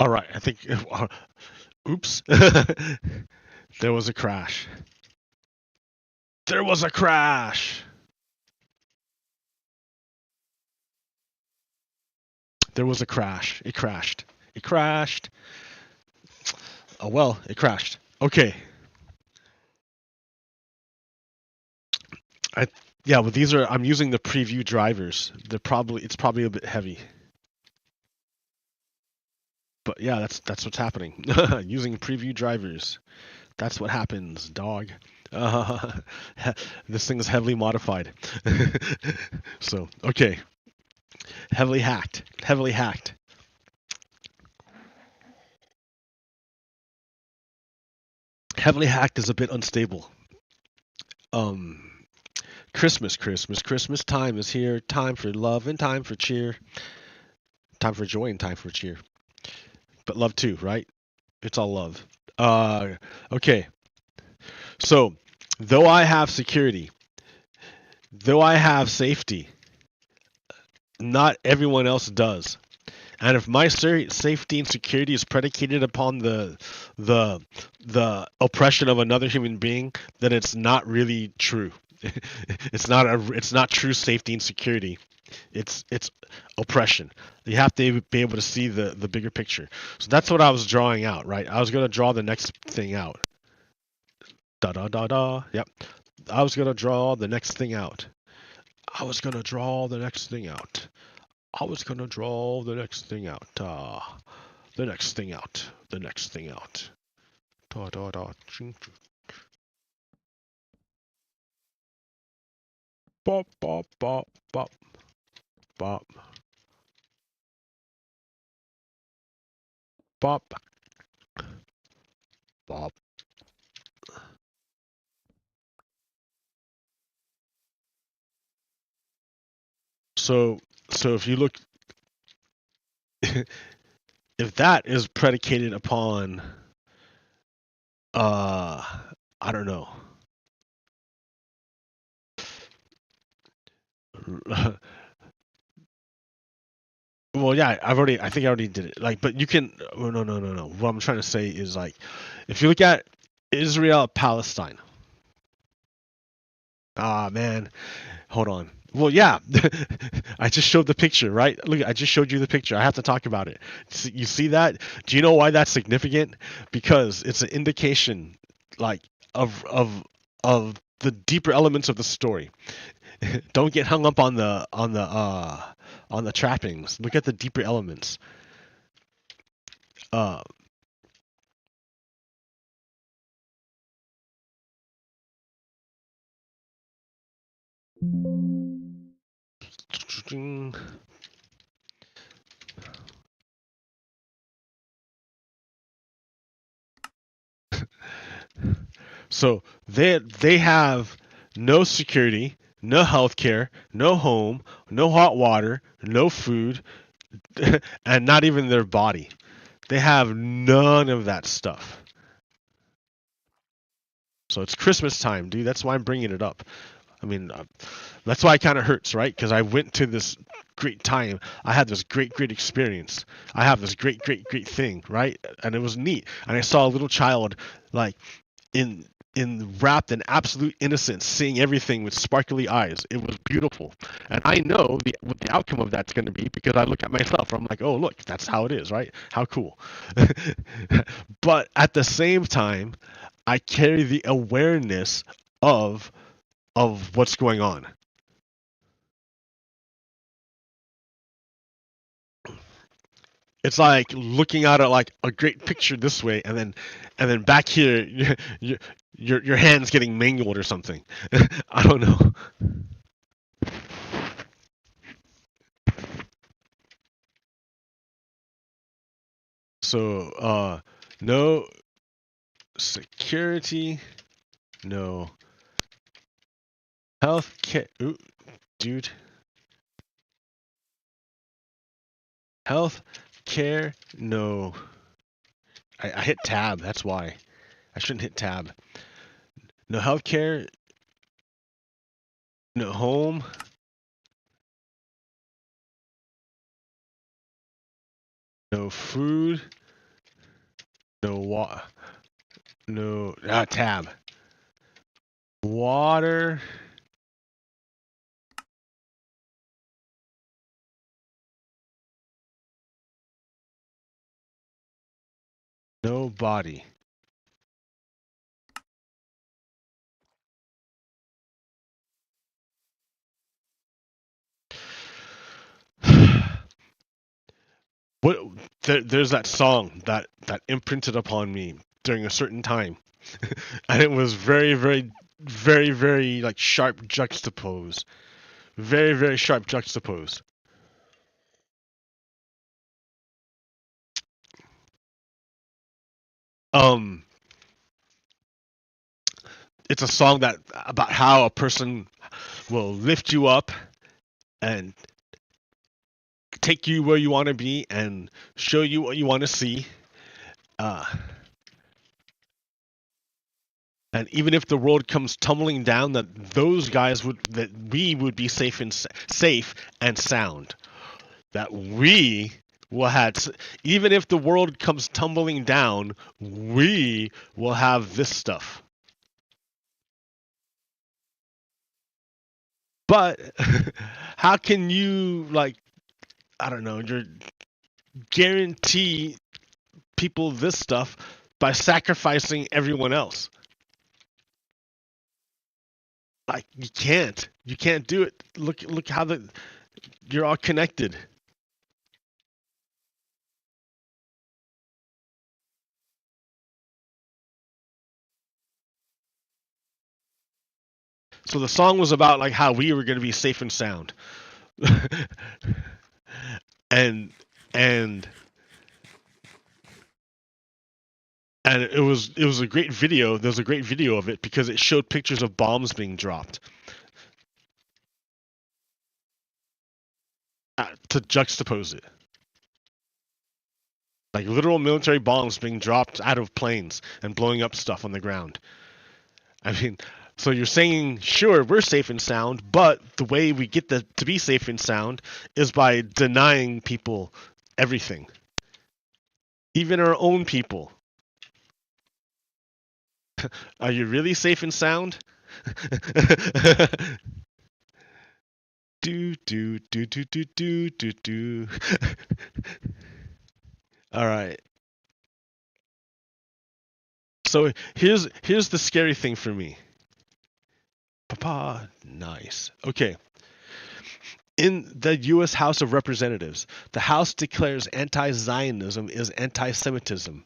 All right, I think. Oops. There was a crash. There was a crash. There was a crash. It crashed. It crashed. Oh well, it crashed. Okay. I yeah, but these are I'm using the preview drivers. It's probably a bit heavy. But yeah, that's what's happening. Using preview drivers. That's what happens, dog. Uh, this thing is heavily modified. So, okay. Heavily hacked. Heavily hacked. Heavily hacked is a bit unstable. Christmas time is here. Time for love and time for cheer. Time for joy and time for cheer. But love too, right? It's all love. Okay. So, though I have security, though I have safety, not everyone else does. And if my safety and security is predicated upon the oppression of another human being, then it's not really true. It's not true safety and security. It's oppression. You have to be able to see the bigger picture. So that's what I was drawing out, right? I was gonna draw the next thing out. Da da da da. Yep. I was gonna draw the next thing out. I was gonna draw the next thing out. I was gonna draw the next thing out. The next thing out. The next thing out. Da da da. Bop bop bop bop bop bop bop. So if you look, if that is predicated upon, I don't know. Well, yeah, I think I already did it. Like, but you can. Oh, no. What I'm trying to say is like, if you look at Israel, Palestine. Ah, man, hold on. Well, yeah, I just showed the picture, right? Look, I just showed you the picture. I have to talk about it. You see that? Do you know why that's significant? Because it's an indication, like, of the deeper elements of the story. Don't get hung up on the trappings. Look at the deeper elements. Uh, so they have no security, no healthcare, no home, no hot water, no food, and not even their body. They have none of that stuff. So it's Christmas time, dude. That's why I'm bringing it up. I mean, that's why it kind of hurts, right? Because I went to this great time. I had this great experience. I have this great thing, right? And it was neat. And I saw a little child, like, in wrapped in absolute innocence, seeing everything with sparkly eyes. It was beautiful, and I know what the outcome of that's going to be because I look at myself. I'm like, oh look, that's how it is, right? How cool. But at the same time, I carry the awareness of what's going on. It's like looking at it like a great picture this way, and then back here, your hand's getting mangled or something. I don't know. So, no security, no health care. Ooh, dude. Health care, no. I hit tab, that's why. I shouldn't hit tab. No health care, no home. No food, No tab. Water. No body. What? There's that song that imprinted upon me during a certain time, and it was very like sharp juxtapose. Very sharp juxtapose. Um, it's a song that about how a person will lift you up and take you where you want to be and show you what you want to see. Uh, and even if the world comes tumbling down, that we would be safe and sound. That we will have, even if the world comes tumbling down, we will have this stuff. But how can you, like, I don't know, you're guarantee people this stuff by sacrificing everyone else? Like, you can't do it. Look how you're all connected. So the song was about like how we were going to be safe and sound. and and it was a great video. There's a great video of it because it showed pictures of bombs being dropped to juxtapose it. Like literal military bombs being dropped out of planes and blowing up stuff on the ground. I mean, so you're saying, sure, we're safe and sound, but the way we get to be safe and sound is by denying people everything. Even our own people. Are you really safe and sound? do. All right. So here's the scary thing for me. Papa, nice. Okay. In the U.S. House of Representatives, the House declares anti-Zionism is anti-Semitism.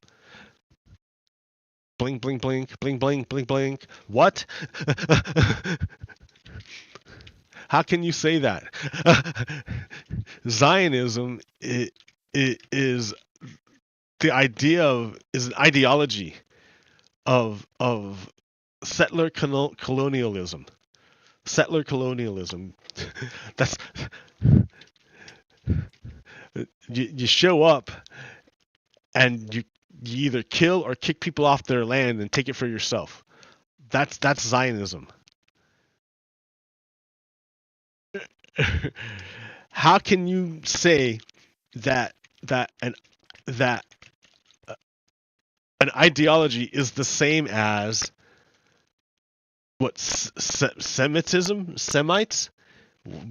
Blink, blink, blink, blink, blink, blink, blink. What? How can you say that? Zionism is the idea of is an ideology of settler colonialism. Settler colonialism. That's you show up and you either kill or kick people off their land and take it for yourself. That's Zionism. How can you say that an ideology is the same as what Semitism, Semites,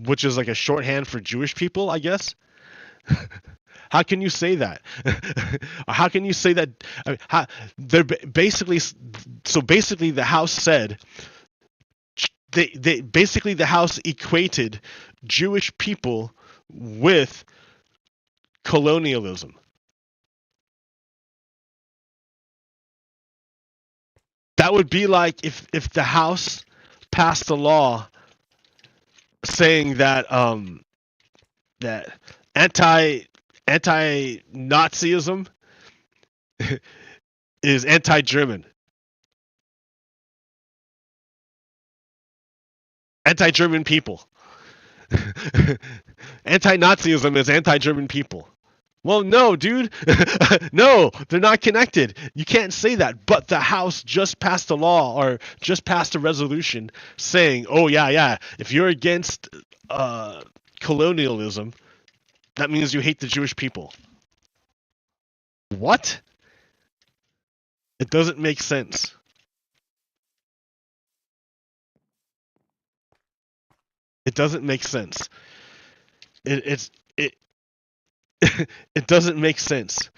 which is like a shorthand for Jewish people, I guess? How can you say that? How can you say that? They're basically the House said they basically the House equated Jewish people with colonialism. That would be like if the House passed a law saying that that anti-Nazism is anti-German. Anti-German people. Anti-Nazism is anti-German people. Well, no, dude. No, they're not connected. You can't say that. But the House just passed a law or just passed a resolution saying, oh, yeah, if you're against colonialism, that means you hate the Jewish people. What? It doesn't make sense. It doesn't make sense. It it doesn't make sense.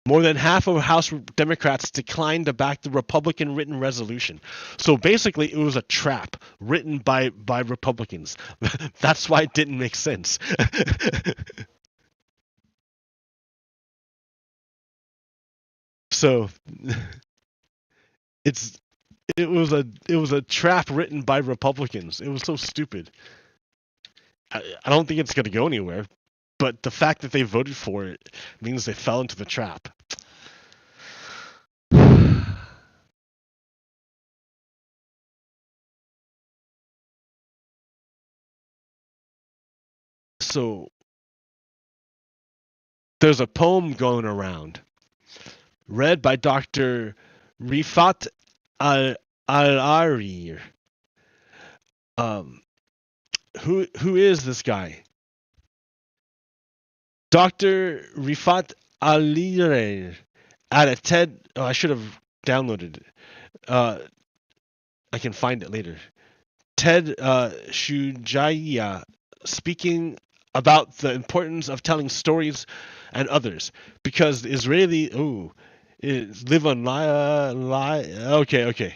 More than half of House Democrats declined to back the Republican written resolution. So basically, it was a trap written by Republicans. That's why it didn't make sense. So it was a trap written by Republicans. It was so stupid. I don't think it's going to go anywhere, but the fact that they voted for it means they fell into the trap. So there's a poem going around, read by Dr. Rifat Al-Ari. Who is this guy? Dr. Rifat Al-Ari at a TED. Oh, I should have downloaded it. I can find it later. TED Shujaiya speaking about the importance of telling stories and others, because the Israeli live on okay.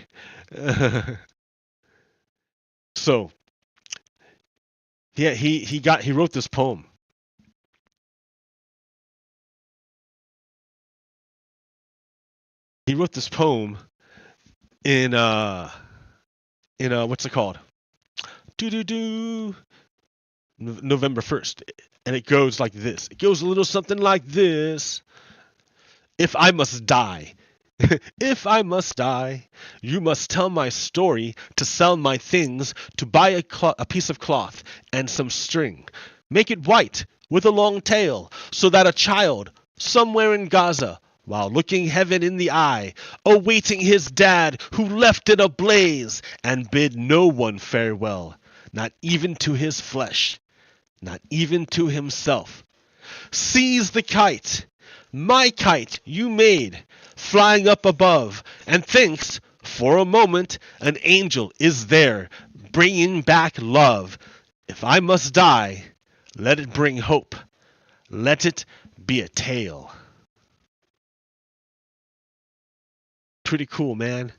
So yeah, he wrote this poem. He wrote this poem in what's it called? November 1st. And it goes like this. It goes a little something like this. If I must die, if I must die, you must tell my story to sell my things, to buy a piece of cloth and some string. Make it white with a long tail, so that a child somewhere in Gaza, while looking heaven in the eye, awaiting his dad who left it ablaze, and bid no one farewell, not even to his flesh, not even to himself, sees the kite, my kite you made, flying up above, and thinks, for a moment, an angel is there, bringing back love. If I must die, let it bring hope. Let it be a tale. Pretty cool, man.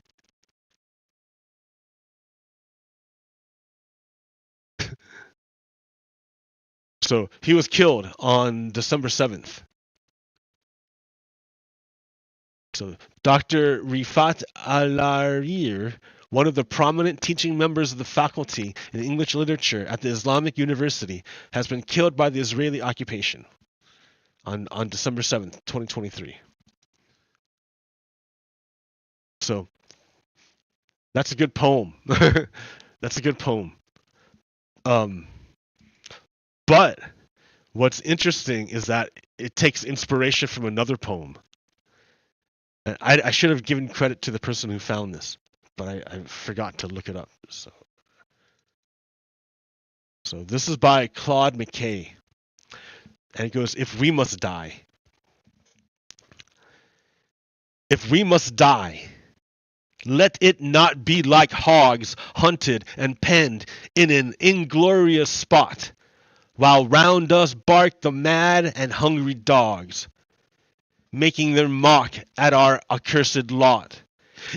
So he was killed on December 7th. So Dr. Rifat Al-Arir, one of the prominent teaching members of the faculty in English literature at the Islamic University, has been killed by the Israeli occupation on December 7th, 2023. So that's a good poem. That's a good poem. But what's interesting is that it takes inspiration from another poem. I should have given credit to the person who found this, but I forgot to look it up. So this is by Claude McKay. And it goes, if we must die. If we must die, let it not be like hogs hunted and penned in an inglorious spot, while round us bark the mad and hungry dogs, making their mock at our accursed lot.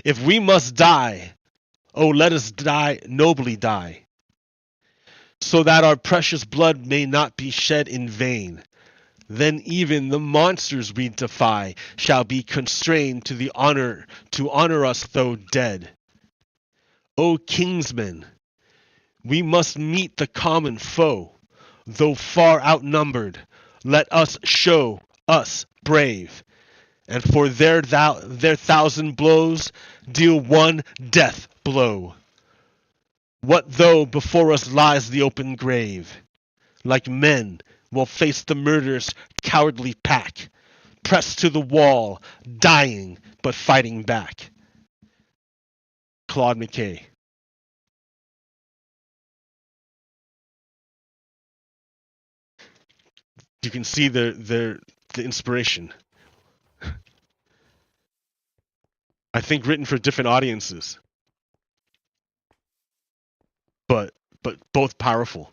If we must die, oh, let us die, nobly die, so that our precious blood may not be shed in vain. Then even the monsters we defy shall be constrained to honor us though dead. O kingsmen, we must meet the common foe, though far outnumbered. Let us show us brave, and for their thousand blows deal one death blow. What though before us lies the open grave? Like men, we'll face the murderous, cowardly pack, pressed to the wall, dying but fighting back. Claude McKay. You can see the inspiration. I think written for different audiences, but both powerful.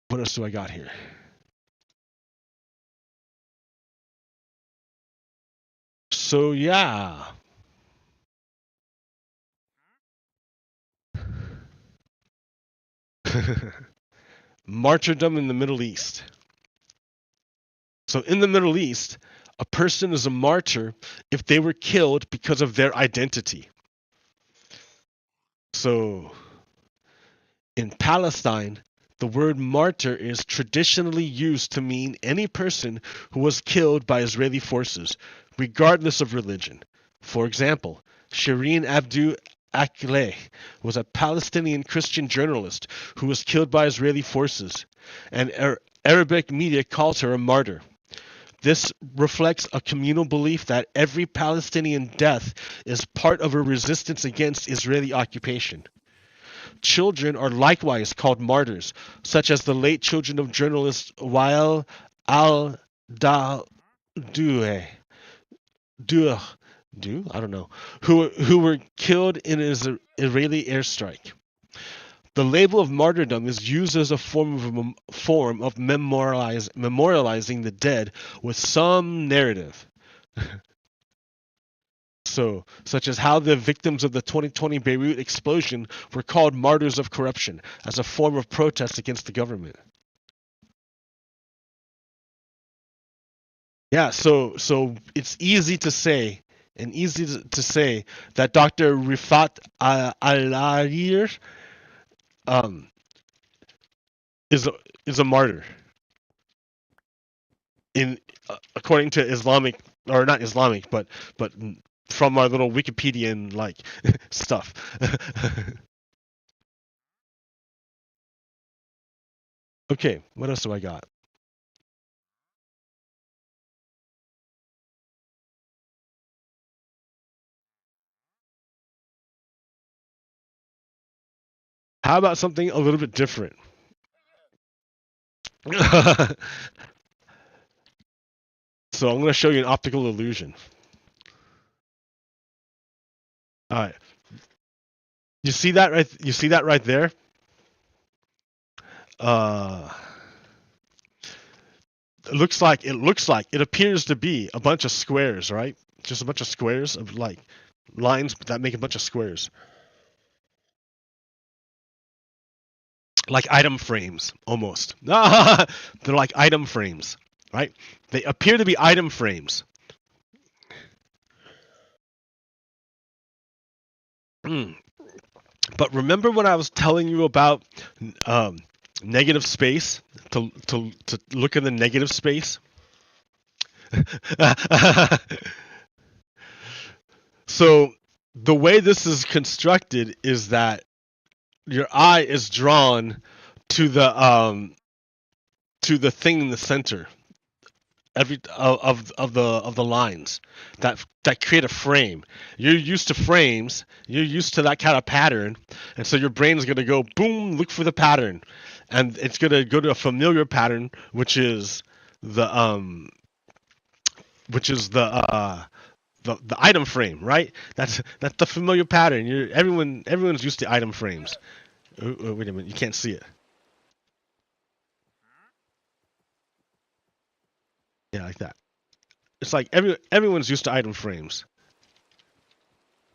What else do I got here? So yeah. Martyrdom in the Middle East. So in the Middle East, a person is a martyr if they were killed because of their identity. So in Palestine, the word martyr is traditionally used to mean any person who was killed by Israeli forces, regardless of religion. For example, Shireen Akleh was a Palestinian Christian journalist who was killed by Israeli forces, and Arabic media calls her a martyr. This reflects a communal belief that every Palestinian death is part of a resistance against Israeli occupation. Children are likewise called martyrs, such as the late children of journalist Wael al-Daweh, I don't know, who were killed in an Israeli airstrike. The label of martyrdom is used as a form of memorializing the dead with some narrative. So, such as how the victims of the 2020 Beirut explosion were called martyrs of corruption as a form of protest against the government. Yeah, so it's easy to say that Dr. Rifat Al-Arir um, is a martyr in according to Islamic, or not Islamic, but from our little Wikipedian like stuff. Okay, what else do I got? How about something a little bit different? So I'm going to show you an optical illusion. All right. You see that right? You see that right there? Uh, it appears to be a bunch of squares, right? Just a bunch of squares of like lines that make a bunch of squares. Like item frames, almost. They're like item frames, right? They appear to be item frames. But remember when I was telling you about negative space, to look in the negative space? So the way this is constructed is that your eye is drawn to the thing in the center of the lines that create a frame. You're used to frames. You're used to that kind of pattern, and so your brain is going to go boom, look for the pattern, and it's going to go to a familiar pattern, which is the the item frame, right? That's the familiar pattern. Everyone's used to item frames. Oh, wait a minute, you can't see it. Yeah, like that. It's like everyone's used to item frames,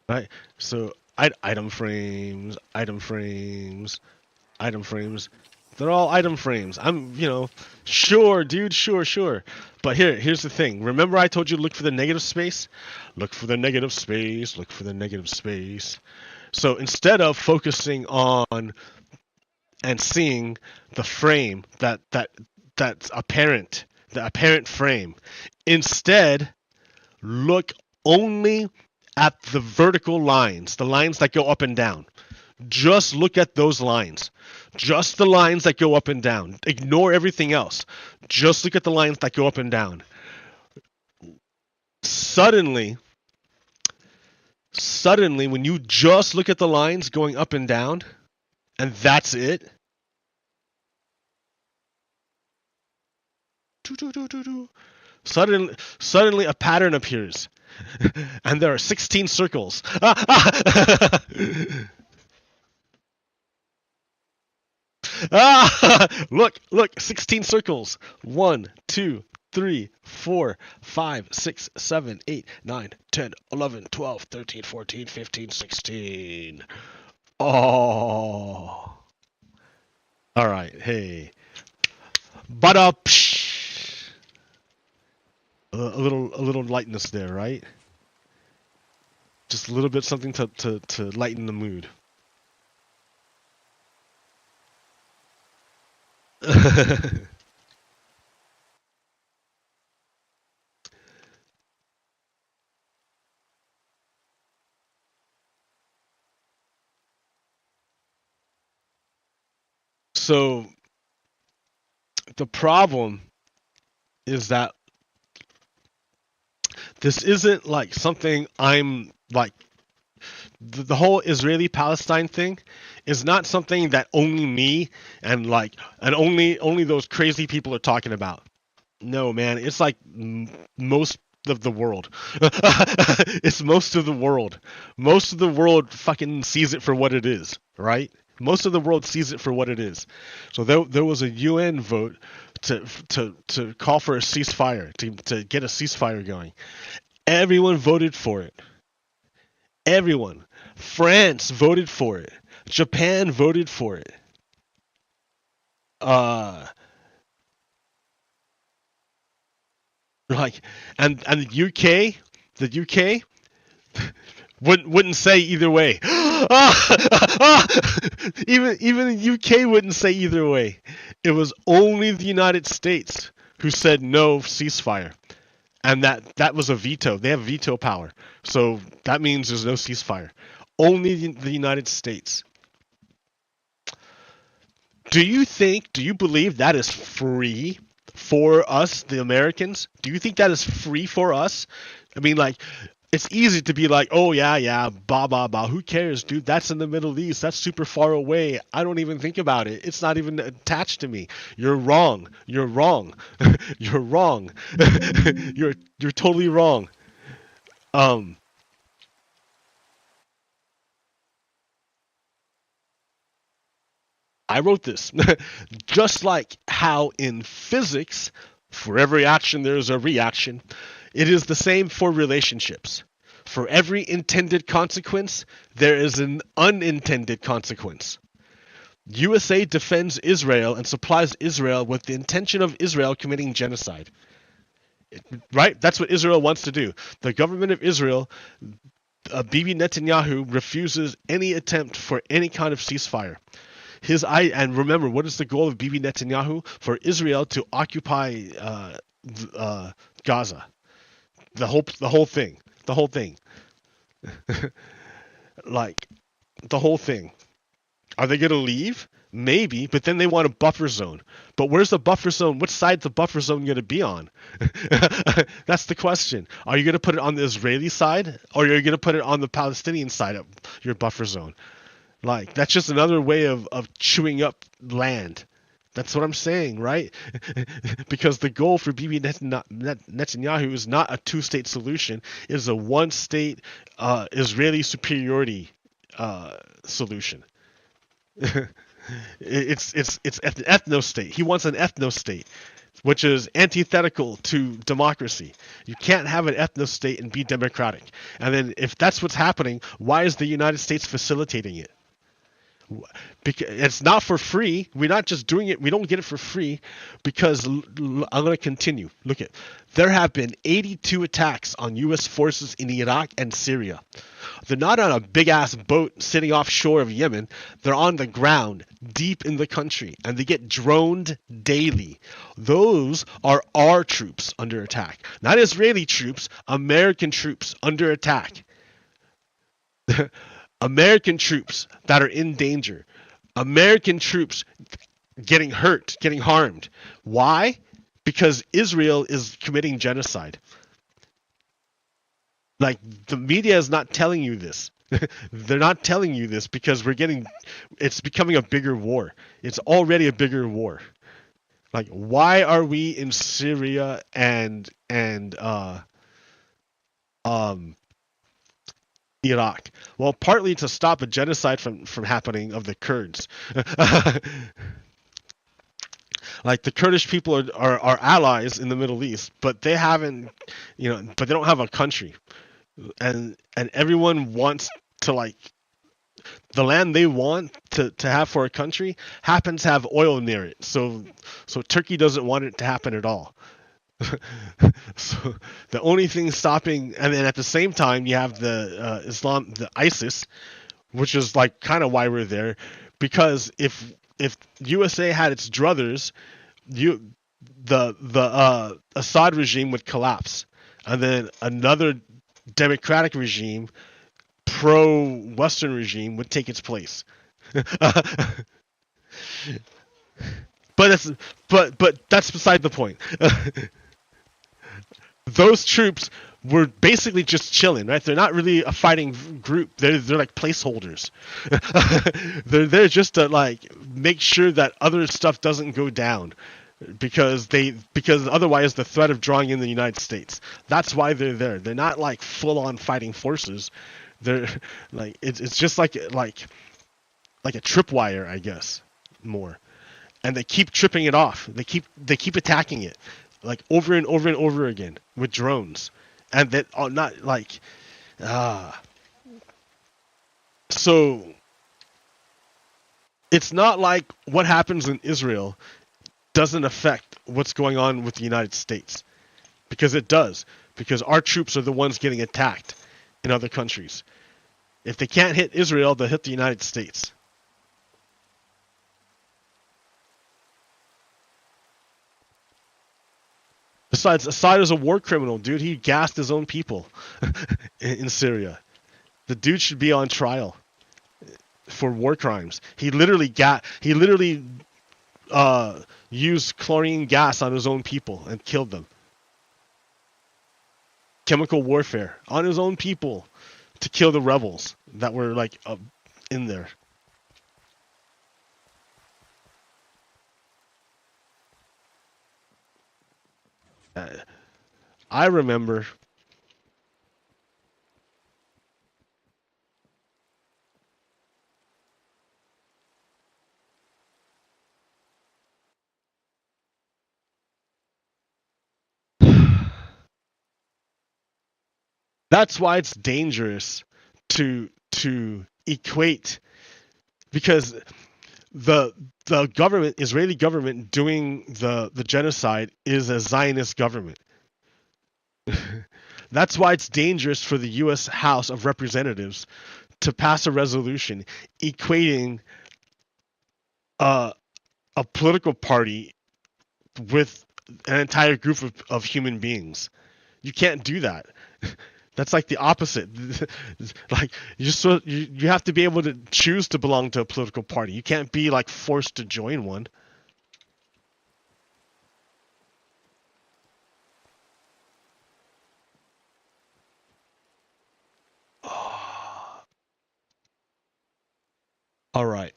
right? So item frames, item frames, item frames. They're all item frames. I'm, sure, dude, sure. But here's the thing. Remember I told you to look for the negative space? Look for the negative space, look for the negative space. So instead of focusing on and seeing the frame that's apparent, the apparent frame, instead look only at the vertical lines, the lines that go up and down. Just look at those lines. Just the lines that go up and down. Ignore everything else. Just look at the lines that go up and down. Suddenly, Suddenly, when you just look at the lines going up and down, and that's it, suddenly a pattern appears, and there are 16 circles. Look, 16 circles. 1, 2, 3, 4, 5, 6, 7, 8, 9, 10, 11, 12, 13, 14, 15, 16. Oh. All right. Hey. But a little lightness there, right? Just a little bit something to lighten the mood. So the problem is that this isn't like something I'm like the whole Israeli-Palestine thing is not something that only me and only those crazy people are talking about. No, man, it's like most of the world. It's most of the world. Most of the world fucking sees it for what it is, right? Most of the world sees it for what it is. So there was a UN vote to call for a ceasefire, to get a ceasefire going. Everyone voted for it. Everyone. France voted for it. Japan voted for it. Uh, like, and the UK wouldn't say either way. Even the UK wouldn't say either way. It was only the United States who said no ceasefire. And that was a veto. They have veto power. So that means there's no ceasefire. Only the United States. Do you believe that is free for us, the Americans? Do you think that is free for us? I mean, like, it's easy to be like, oh, yeah, blah, blah, blah. Who cares, dude? That's in the Middle East. That's super far away. I don't even think about it. It's not even attached to me. You're wrong. You're wrong. You're wrong. You're totally wrong. I wrote this. Just like how in physics, for every action there is a reaction, it is the same for relationships. For every intended consequence, there is an unintended consequence. USA defends Israel and supplies Israel with the intention of Israel committing genocide. Right? That's what Israel wants to do. The government of Israel, Bibi Netanyahu, refuses any attempt for any kind of ceasefire. And remember, what is the goal of Bibi Netanyahu? For Israel to occupy Gaza. The whole thing. Like, the whole thing. Are they going to leave? Maybe, but then they want a buffer zone. But where's the buffer zone? Which side's the buffer zone going to be on? That's the question. Are you going to put it on the Israeli side, or are you going to put it on the Palestinian side of your buffer zone? Like, that's just another way of chewing up land. That's what I'm saying, right? Because the goal for Bibi Netanyahu is not a two-state solution. It is a one-state Israeli superiority solution. It's an ethno-state. He wants an ethno-state, which is antithetical to democracy. You can't have an ethno-state and be democratic. And then if that's what's happening, why is the United States facilitating it? Because it's not for free. We're not just doing it. We don't get it for free because I'm going to continue. Look at, there have been 82 attacks on U.S. forces in Iraq and Syria. They're not on a big ass boat sitting offshore of Yemen. They're on the ground, deep in the country, and they get droned daily. Those are our troops under attack, not Israeli troops. American troops under attack. American troops that are in danger. American troops getting hurt, getting harmed. Why? Because Israel is committing genocide. Like, the media is not telling you this. They're not telling you this because it's becoming a bigger war. It's already a bigger war. Like, why are we in Syria and um Iraq? Well, partly to stop a genocide from happening of the Kurds. Like, the Kurdish people are allies in the Middle East, but they haven't, but they don't have a country, and everyone wants to, like, the land they want to have for a country happens to have oil near it. So Turkey doesn't want it to happen at all. So the only thing stopping, and then at the same time you have the the ISIS, which is like kind of why we're there, because if USA had its druthers, the Assad regime would collapse, and then another democratic regime, pro-Western regime, would take its place. But that's beside the point. Those troops were basically just chilling, right? They're not really a fighting group. They're like placeholders. They're there just to, like, make sure that other stuff doesn't go down, because otherwise the threat of drawing in the United States. That's why they're there. They're not like full-on fighting forces. They're like, it's just like a tripwire, I guess, more. And they keep tripping it off. They keep attacking it, like, over and over and over again with drones, and that are not like, so it's not like what happens in Israel doesn't affect what's going on with the United States, because it does, because our troops are the ones getting attacked in other countries. If they can't hit Israel, they'll hit the United States. Besides, Assad is a war criminal, dude. He gassed his own people in Syria. The dude should be on trial for war crimes. He literally used chlorine gas on his own people and killed them. Chemical warfare on his own people to kill the rebels that were, like, in there. I remember that's why it's dangerous to equate, because the government, Israeli government, doing the genocide is a Zionist government. That's why it's dangerous for the U.S. House of Representatives to pass a resolution equating a political party with an entire group of human beings. You can't do that. That's like the opposite. Like, you have to be able to choose to belong to a political party. You can't be, like, forced to join one. All right.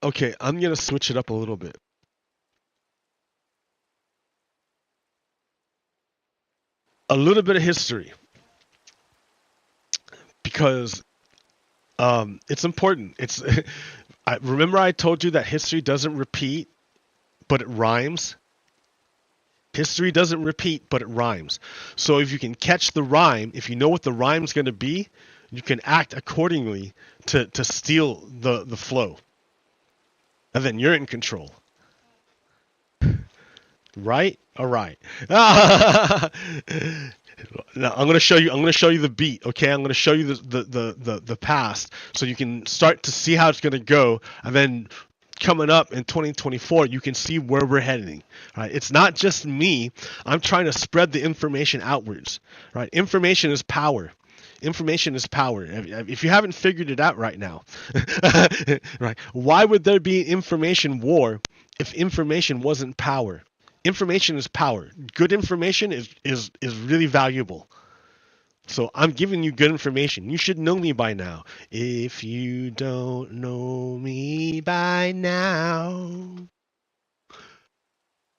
Okay, I'm gonna switch it up a little bit. A little bit of history, because it's important. It's remember I told you that history doesn't repeat, but it rhymes. History doesn't repeat, but it rhymes. So if you can catch the rhyme, if you know what the rhyme's going to be, you can act accordingly to steal the flow. And then you're in control. Right? All right. Now I'm gonna show you the beat. Okay, I'm gonna show you the past, so you can start to see how it's gonna go, and then coming up in 2024, you can see where we're heading. Right? It's not just me. I'm trying to spread the information outwards. Right? Information is power. Information is power. If you haven't figured it out right now, right? Why would there be information war if information wasn't power. Information is power. Good information is really valuable. So I'm giving you good information. You should know me by now. If you don't know me by now,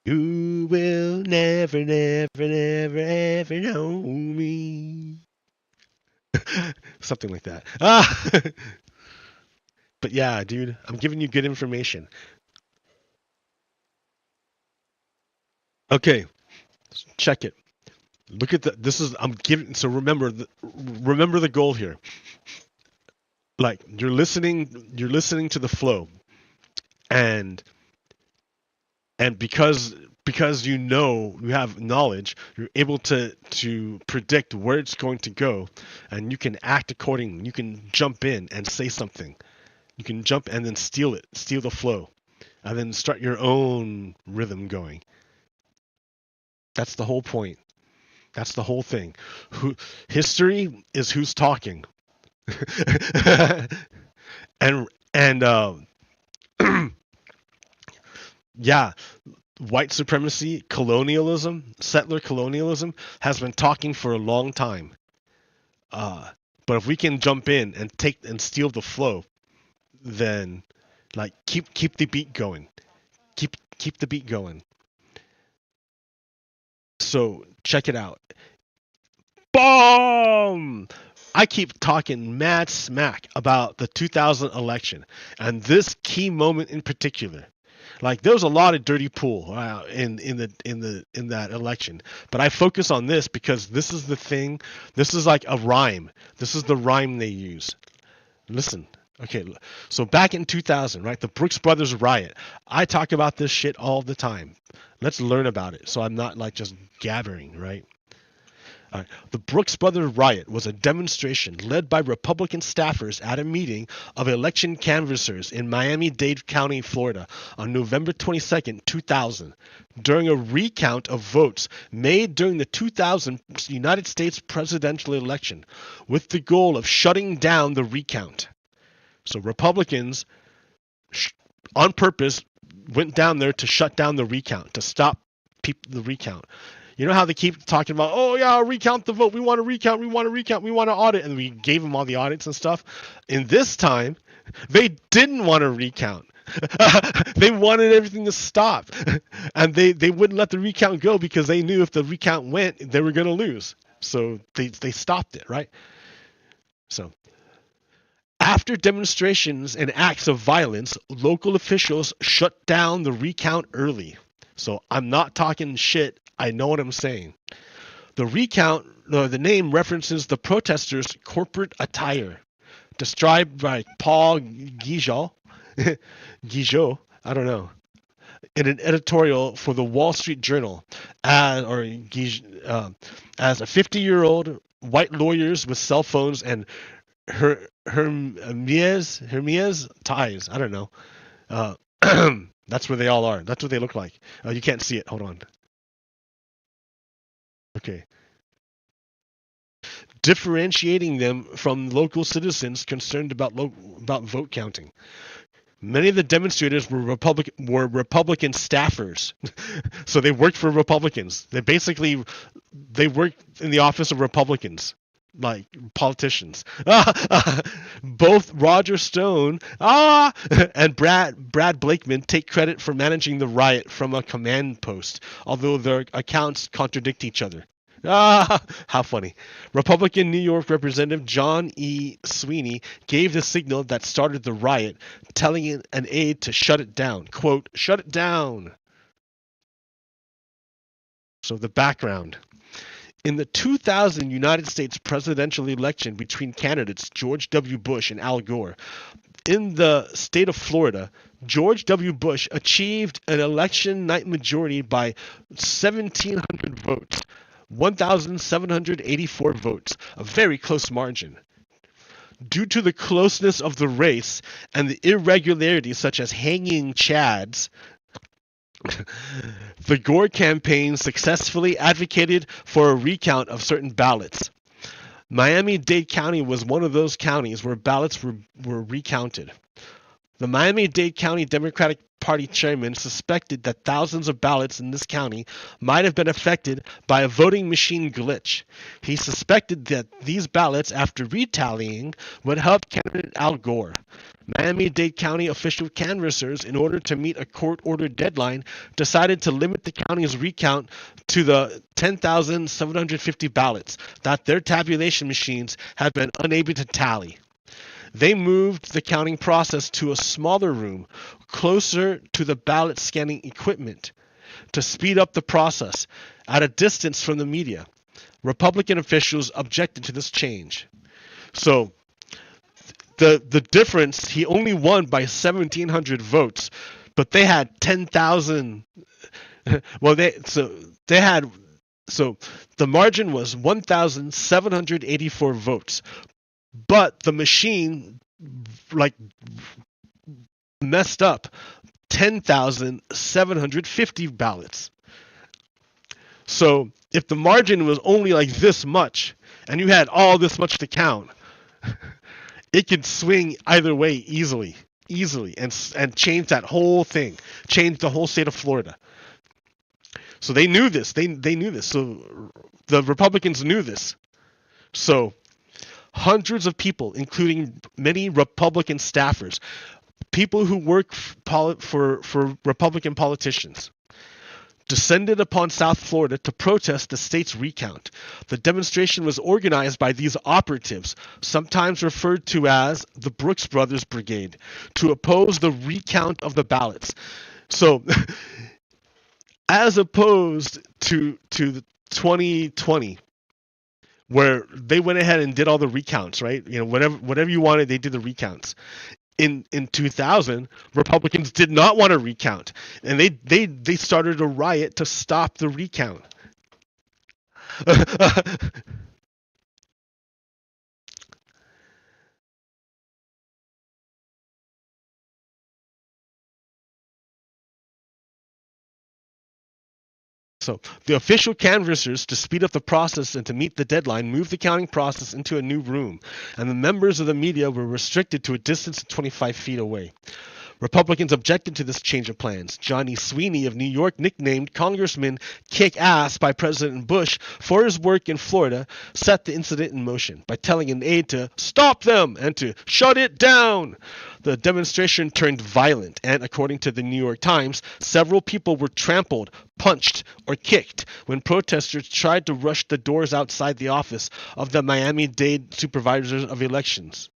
you will never, never, never, ever know me. Something like that. But yeah, dude, I'm giving you good information. Okay, check it. Look at this is I'm giving. So remember the goal here. Like you're listening to the flow, and because you have knowledge, you're able to predict where it's going to go, and you can act accordingly. You can jump in and say something. You can jump and then steal the flow, and then start your own rhythm going. That's the whole point. That's the whole thing. History is who's talking. and yeah, white supremacy, colonialism, settler colonialism has been talking for a long time. But if we can jump in and take and steal the flow, then like keep the beat going. Keep the beat going. So check it out. Boom! I keep talking mad smack about the 2000 election and this key moment in particular. Like there was a lot of dirty pool in that election, but I focus on this because this is the thing. This is like a rhyme. This is the rhyme they use. Listen. Okay, so back in 2000, right, the Brooks Brothers riot. I talk about this shit all the time. Let's learn about it so I'm not like just gabbering, right? All right. The Brooks Brothers riot was a demonstration led by Republican staffers at a meeting of election canvassers in Miami-Dade County, Florida on November 22, 2000, during a recount of votes made during the 2000 United States presidential election with the goal of shutting down the recount. So Republicans, on purpose, went down there to shut down the recount, to stop the recount. You know how they keep talking about, oh yeah, recount the vote. We want to recount. We want to recount. We want to audit. And we gave them all the audits and stuff. In this time, they didn't want to recount. They wanted everything to stop. And they wouldn't let the recount go because they knew if the recount went, they were going to lose. So they stopped it, right? So after demonstrations and acts of violence, local officials shut down the recount early. So I'm not talking shit. I know what I'm saying. The recount, the name references the protesters' corporate attire, described by Paul Guijo, I don't know, in an editorial for the Wall Street Journal, as a 50-year-old white lawyers with cell phones and Hermes ties. I don't know. That's where they all are. That's what they look like. You can't see it. Hold on. Okay. Differentiating them from local citizens concerned about vote counting. Many of the demonstrators were Republican staffers, so they worked for Republicans. They worked in the office of Republicans, like politicians. Both Roger Stone and Brad Blakeman take credit for managing the riot from a command post, although their accounts contradict each other. How funny. Republican New York Representative John E. Sweeney gave the signal that started the riot, telling an aide to shut it down. Quote, shut it down. So the background. In the 2000 United States presidential election between candidates George W. Bush and Al Gore, in the state of Florida, George W. Bush achieved an election night majority by 1,700 votes. 1,784 votes, a very close margin. Due to the closeness of the race and the irregularities such as hanging chads, the Gore campaign successfully advocated for a recount of certain ballots. Miami-Dade County was one of those counties where ballots were recounted. The Miami-Dade County Democratic Party chairman suspected that thousands of ballots in this county might have been affected by a voting machine glitch. He suspected that these ballots, after retallying, would help candidate Al Gore. Miami-Dade County official canvassers, in order to meet a court-ordered deadline, decided to limit the county's recount to the 10,750 ballots that their tabulation machines had been unable to tally. They moved the counting process to a smaller room, closer to the ballot scanning equipment, to speed up the process, at a distance from the media. Republican officials objected to this change. So, the difference, he only won by 1,700 votes, but they had 10,000. Well, so the margin was 1,784 votes, but the machine messed up 10,750 ballots. So if the margin was only like this much, and you had all this much to count, it could swing either way easily, and change that whole thing, change the whole state of Florida. So they knew this. They knew this. So the Republicans knew this. So hundreds of people, including many Republican staffers, people who work for Republican politicians, descended upon South Florida to protest the state's recount. The demonstration was organized by these operatives, sometimes referred to as the Brooks Brothers Brigade, to oppose the recount of the ballots. So, as opposed to the 2020, where they went ahead and did all the recounts, right? You know, whatever you wanted, they did the recounts. In 2000, Republicans did not want to recount, and they started a riot to stop the recount. So the official canvassers, to speed up the process and to meet the deadline, moved the counting process into a new room, and the members of the media were restricted to a distance of 25 feet away. Republicans objected to this change of plans. Johnny Sweeney of New York, nicknamed Congressman Kick Ass by President Bush for his work in Florida, set the incident in motion by telling an aide to stop them and to shut it down. The demonstration turned violent, and according to the New York Times, several people were trampled, punched, or kicked when protesters tried to rush the doors outside the office of the Miami-Dade Supervisors of Elections.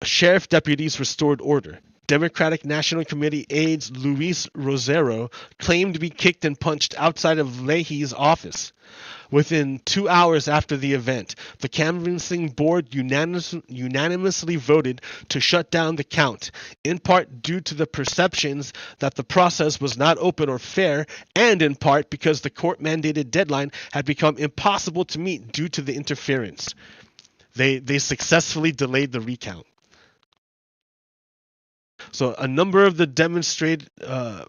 Sheriff deputies restored order. Democratic National Committee aides Luis Rosero claimed to be kicked and punched outside of Leahy's office. Within 2 hours after the event, the canvassing board unanimously voted to shut down the count, in part due to the perceptions that the process was not open or fair, and in part because the court-mandated deadline had become impossible to meet due to the interference. They successfully delayed the recount. So a number of the demonstrated a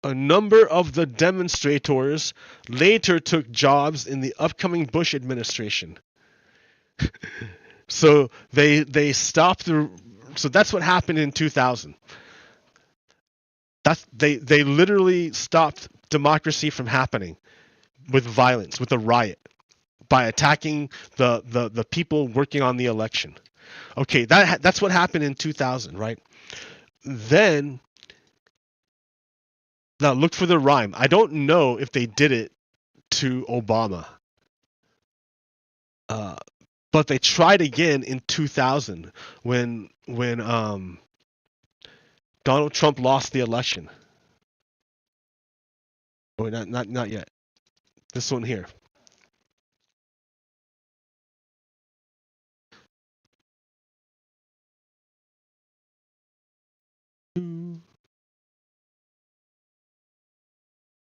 number of the demonstrators later took jobs in the upcoming Bush administration. So they stopped so that's what happened in 2000. They literally stopped democracy from happening with violence, with a riot, by attacking the people working on the election. Okay, that's what happened in 2000, right? Then, now look for the rhyme. I don't know if they did it to Obama, but they tried again in 2000 when Donald Trump lost the election. Oh, not yet. This one here.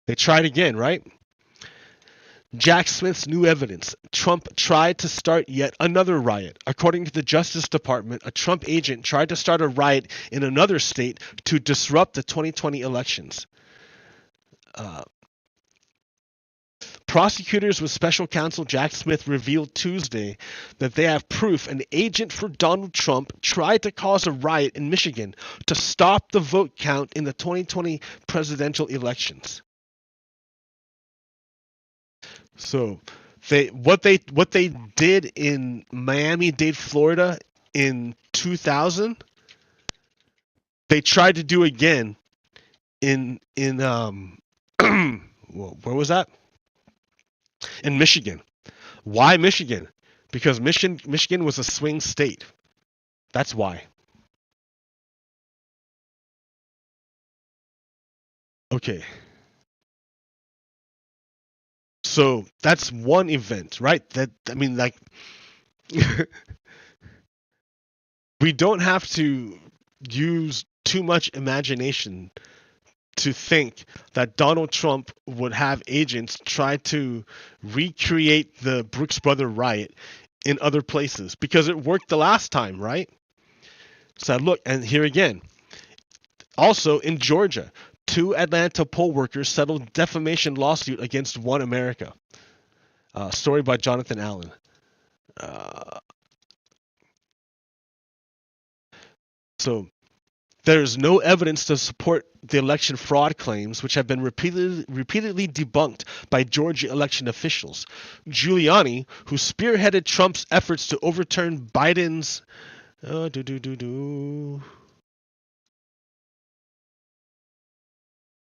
They tried again, right? Jack Smith's new evidence. Trump tried to start yet another riot. According to the Justice Department, a Trump agent tried to start a riot in another state to disrupt the 2020 elections. Uh, Prosecutors with special counsel Jack Smith revealed Tuesday that they have proof an agent for Donald Trump tried to cause a riot in Michigan to stop the vote count in the 2020 presidential elections. So what they did in Miami-Dade, Florida in 2000, they tried to do again in where was that? In Michigan. Why Michigan? Because Michigan was a swing state. That's why. Okay. So that's one event, right? That I mean, like, we don't have to use too much imagination to think that Donald Trump would have agents try to recreate the Brooks Brother riot in other places because it worked the last time, right? So look, and here again, also in Georgia, 2 Atlanta poll workers settled defamation lawsuit against One America. Story by Jonathan Allen. So there's no evidence to support the election fraud claims, which have been repeatedly debunked by Georgia election officials. Giuliani, who spearheaded Trump's efforts to overturn Biden's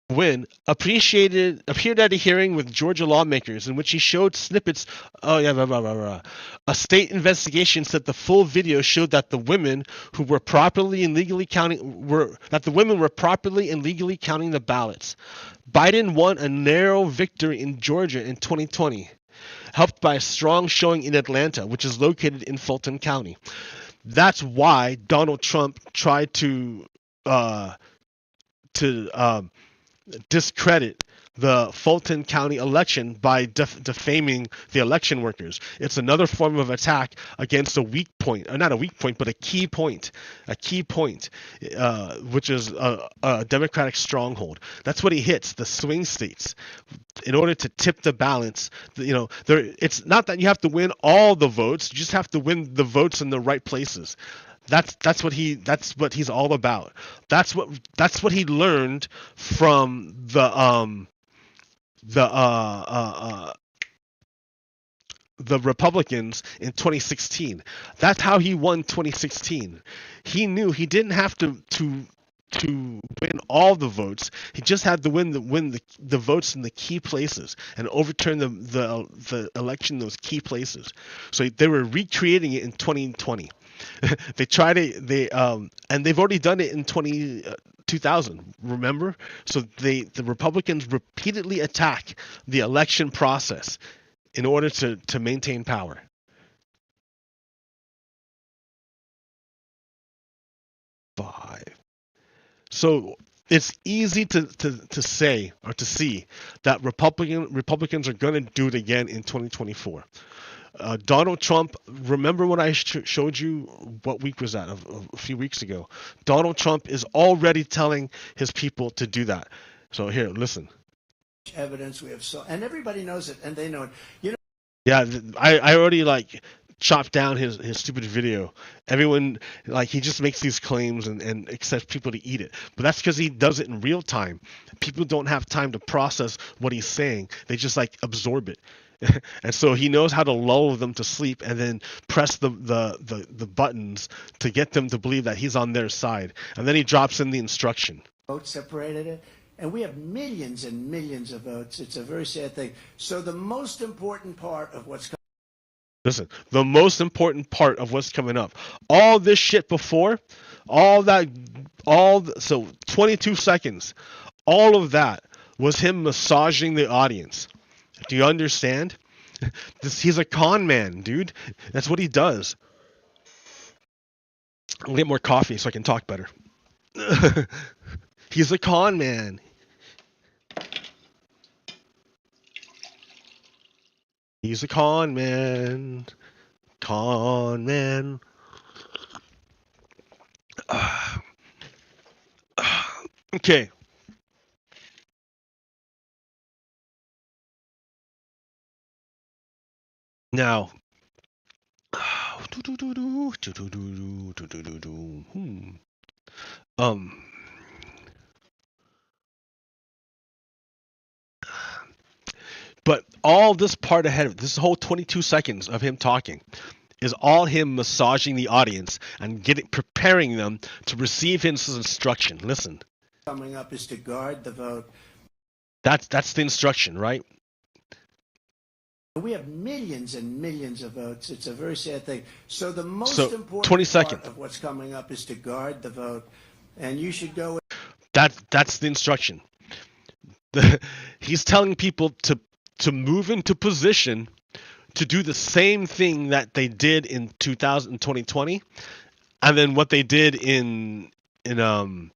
win, appeared at a hearing with Georgia lawmakers in which he showed snippets. A state investigation said the full video showed that the women who were properly and legally counting the ballots. Biden won a narrow victory in Georgia in 2020, helped by a strong showing in Atlanta, which is located in Fulton County. That's why Donald Trump tried to discredit the Fulton County election by defaming the election workers. It's another form of attack against a weak point, or not a weak point, but a key point, which is a Democratic stronghold. That's what he hits, the swing states, in order to tip the balance. It's not that you have to win all the votes; you just have to win the votes in the right places. That's what he's all about. That's what he learned from the Republicans in 2016. That's how he won 2016. He knew he didn't have to win all the votes. He just had to win the votes in the key places and overturn the election in those key places. So they were recreating it in 2020. They tried it. And they've already done it in 2000. Remember? So the Republicans repeatedly attack the election process in order to maintain power. Five. So it's easy to say or to see that Republicans are going to do it again in 2024. Donald Trump, remember when I showed you, what week was that? A few weeks ago. Donald Trump is already telling his people to do that. So here, listen. Evidence we have, and everybody knows it, and they know it. Yeah, I already chopped down his stupid video. Everyone, he just makes these claims and expects people to eat it. But that's because he does it in real time. People don't have time to process what he's saying. They just absorb it. And so he knows how to lull them to sleep and then press the buttons to get them to believe that he's on their side. And then he drops in the instruction. Vote separated it. And we have millions and millions of votes. It's a very sad thing. So the most important part of what's coming. Listen, the most important part of what's coming up. All this shit before, so 22 seconds, all of that was him massaging the audience. Do you understand? He's a con man, dude. That's what he does. I'll get more coffee so I can talk better. He's a con man. He's a con man. Con man. Okay. Now, but all this part ahead of this whole 22 seconds of him talking is all him massaging the audience and preparing them to receive his instruction. Listen. Coming up is to guard the vote. That's the instruction, right? We have millions and millions of votes. It's a very sad thing. So the most important 20 seconds. part of what's coming up is to guard the vote, and you should go. That's the instruction. He's telling people to move into position to do the same thing that they did in 2020, and then what they did in the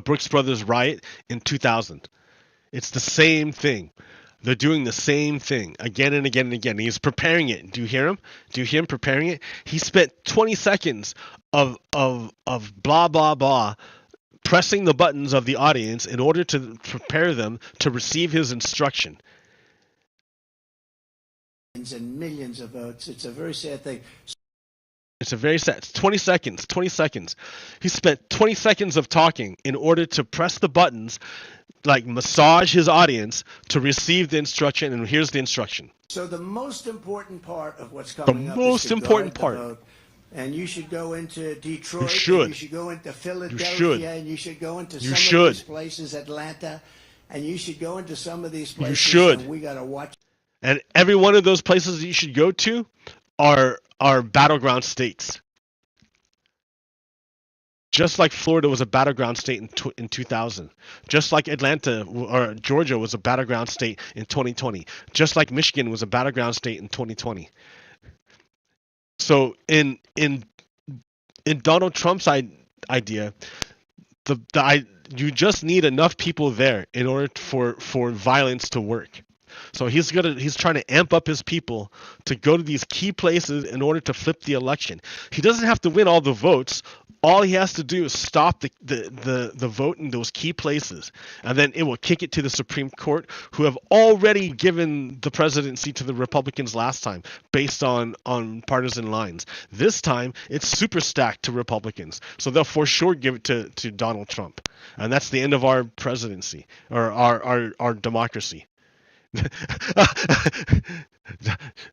Brooks Brothers riot in 2000. It's the same thing. They're doing the same thing again and again and again. He's preparing it. Do you hear him? Do you hear him preparing it? He spent 20 seconds of blah blah blah pressing the buttons of the audience in order to prepare them to receive his instruction. And millions of votes. It's a very sad thing. It's a very sad. 20 seconds. 20 seconds. He spent 20 seconds of talking in order to press the buttons, like massage his audience to receive the instruction. And here's the instruction. So the most important part of what's coming up is to guard the vote. And you should go into Detroit. You should. You should go into Philadelphia. You should. And you should go into you some should. of these places, Atlanta. And you should go into some of these places. You should. And we got to watch. And every one of those places that you should go to are battleground states. Just like Florida was a battleground state in 2000. Just like Atlanta or Georgia was a battleground state in 2020. Just like Michigan was a battleground state in 2020. So in Donald Trump's idea, you just need enough people there in order for violence to work. So he's trying to amp up his people to go to these key places in order to flip the election. He doesn't have to win all the votes. All he has to do is stop the vote in those key places, and then it will kick it to the Supreme Court, who have already given the presidency to the Republicans last time based on partisan lines. This time it's super stacked to Republicans, so they'll for sure give it to Donald Trump, and that's the end of our presidency or our democracy.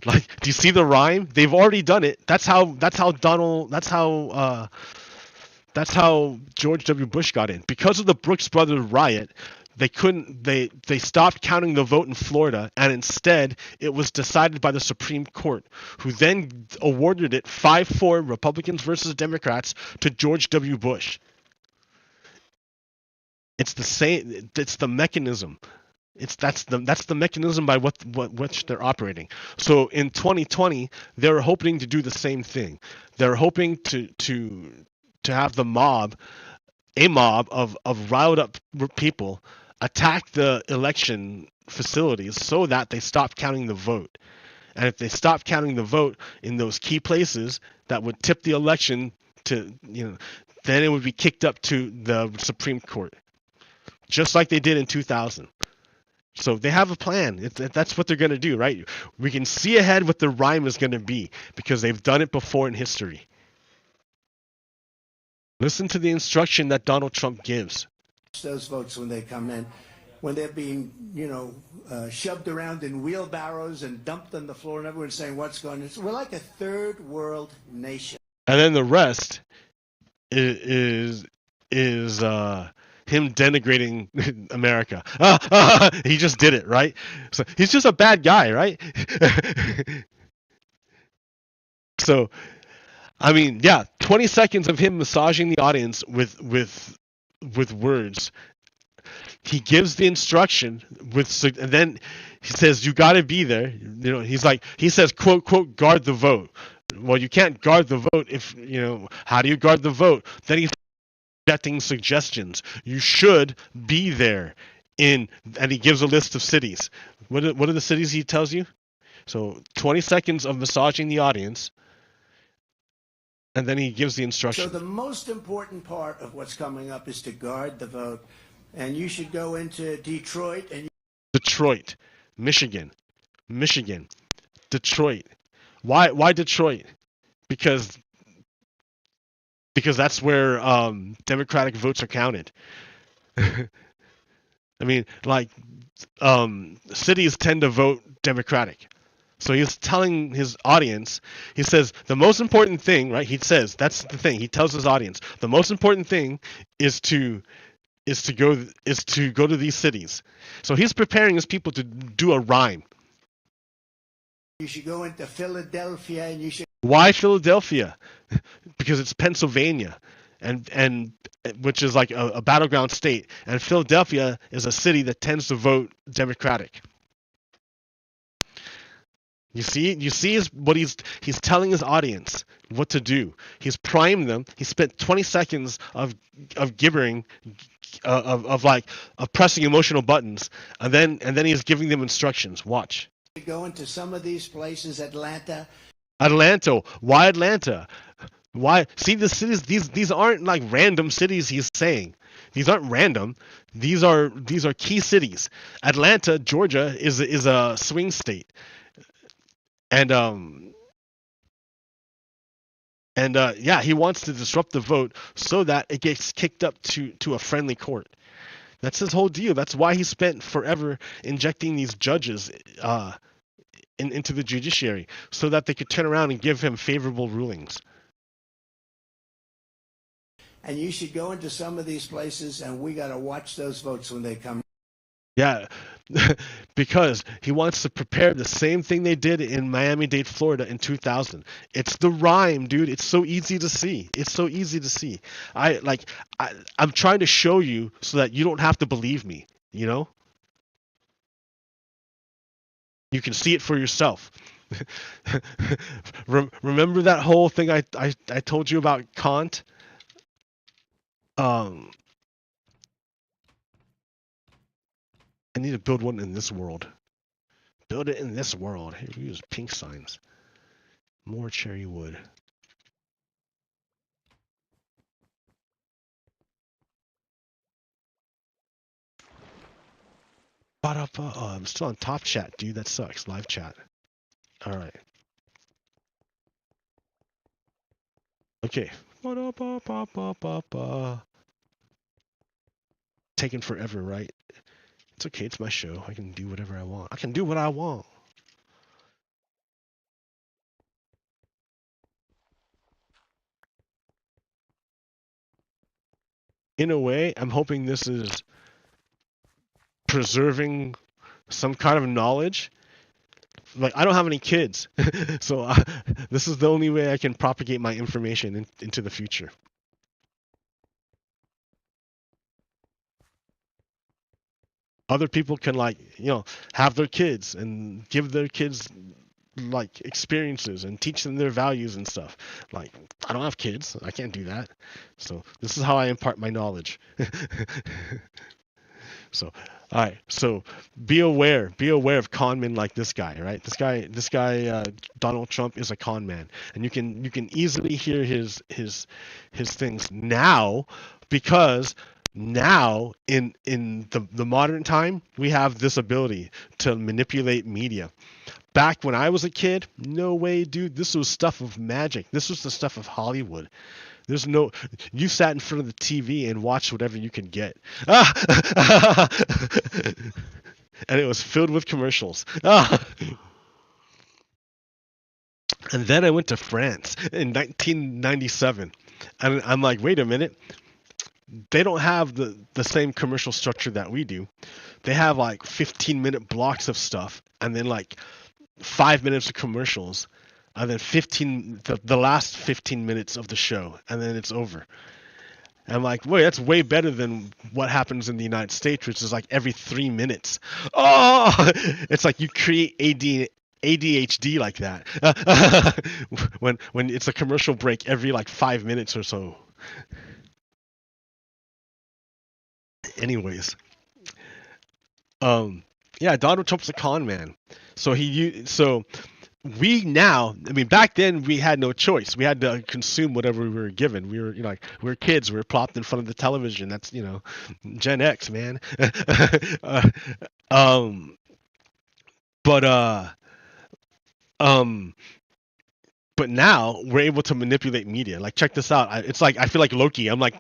Like, do you see the rhyme? They've already done it. That's how George W. Bush got in. Because of the Brooks Brothers riot, they stopped counting the vote in Florida, and instead it was decided by the Supreme Court, who then awarded it 5-4 Republicans versus Democrats to George W. Bush. It's the same. It's the mechanism. That's the mechanism by which they're operating. So in 2020, they're hoping to do the same thing. They're hoping to have a mob of riled up people attack the election facilities so that they stop counting the vote. And if they stop counting the vote in those key places that would tip the election to, then it would be kicked up to the Supreme Court, just like they did in 2000. So they have a plan. That's what they're going to do, right? We can see ahead what the rhyme is going to be because they've done it before in history. Listen to the instruction that Donald Trump gives. Those votes when they come in, when they're being, shoved around in wheelbarrows and dumped on the floor, and everyone's saying, "What's going on?" We're like a third world nation. And then the rest is him denigrating America. He just did it, right? So he's just a bad guy, right? So, I mean, yeah, 20 seconds of him massaging the audience with words. He gives the instruction and then he says, "You got to be there." He says, quote, quote, "Guard the vote." Well, you can't guard the vote if, how do you guard the vote? Then he's getting suggestions. You should be there and he gives a list of cities. What are the cities he tells you? So 20 seconds of massaging the audience, and then he gives the instruction. So the most important part of what's coming up is to guard the vote, and you should go into Detroit. Detroit, Michigan, Detroit. Why Detroit? Because that's where Democratic votes are counted. I mean, like, cities tend to vote Democratic. So he's telling his audience, he says, the most important thing, right? He says, that's the thing. He tells his audience, the most important thing is to go to these cities. So he's preparing his people to do a rhyme. You should go into Philadelphia, and you should. Why Philadelphia? Because it's Pennsylvania, and which is like a battleground state, and Philadelphia is a city that tends to vote Democratic. You see what he's telling his audience what to do. He's primed them. He spent 20 seconds of gibbering, of pressing emotional buttons, and then he's giving them instructions. Watch. Go into some of these places, Atlanta. Why Atlanta? Why? See, the cities. These aren't like random cities. He's saying these aren't random. These are key cities. Atlanta, Georgia, is a swing state, and yeah, he wants to disrupt the vote so that it gets kicked up to a friendly court. That's his whole deal. That's why he spent forever injecting these judges into the judiciary, so that they could turn around and give him favorable rulings. And you should go into some of these places, and we got to watch those votes when they come. Yeah, because he wants to prepare the same thing they did in Miami-Dade, Florida in 2000. It's the rhyme, dude. It's so easy to see. It's so easy to see. I'm trying to show you so that you don't have to believe me, you know? You can see it for yourself. Remember that whole thing I told you about Kant? I need to build one in this world. Build it in this world. Here, we use pink signs. More cherry wood. Oh, I'm still on top chat, dude. That sucks. Live chat. All right. Okay. Taking forever, right? It's okay. It's my show. I can do whatever I want. I can do what I want. In a way, I'm hoping this is preserving some kind of knowledge. Like, I don't have any kids, so this is the only way I can propagate my information into the future. Other people can, like, have their kids and give their kids like experiences and teach them their values and stuff. Like, I don't have kids. I can't do that. So this is how I impart my knowledge. So, all right. So be aware of con men like this guy, right? This guy, Donald Trump is a con man, and you can easily hear his things now, because now in the modern time we have this ability to manipulate media. Back when I was a kid, no way, dude. This was stuff of magic. This was the stuff of Hollywood. You sat in front of the TV and watched whatever you could get. And it was filled with commercials. And then I went to France in 1997. And I'm like, wait a minute. They don't have the same commercial structure that we do. They have like 15-minute blocks of stuff, and then like 5 minutes of commercials, and then the last 15 minutes of the show, and then it's over. And I'm like, wait, that's way better than what happens in the United States, which is like every 3 minutes. Oh, it's like you create ADHD like that. when it's a commercial break every like 5 minutes or so. Anyways, yeah, Donald Trump's a con man. So we now, I mean, back then we had no choice. We had to consume whatever we were given. We were kids. We were plopped in front of the television. That's, Gen X, man. But But now we're able to manipulate media. Like, check this out. It's like I feel like Loki. I'm like,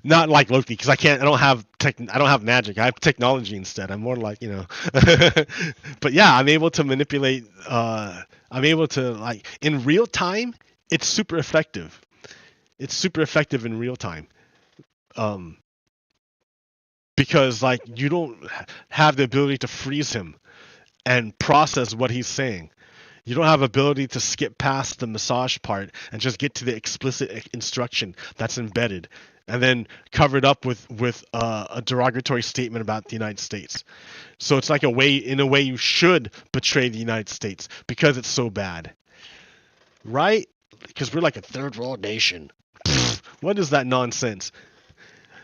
not like Loki because I can't. I don't have tech. I don't have magic. I have technology instead. I'm more like But yeah, I'm able to manipulate. I'm able to like in real time. It's super effective. It's super effective in real time. Um, because like you don't have the ability to freeze him and process what he's saying. You don't have ability to skip past the massage part and just get to the explicit instruction that's embedded and then covered up with a derogatory statement about the United States. So it's like in a way you should betray the United States because it's so bad. Right? Because we're like a third world nation. What is that nonsense?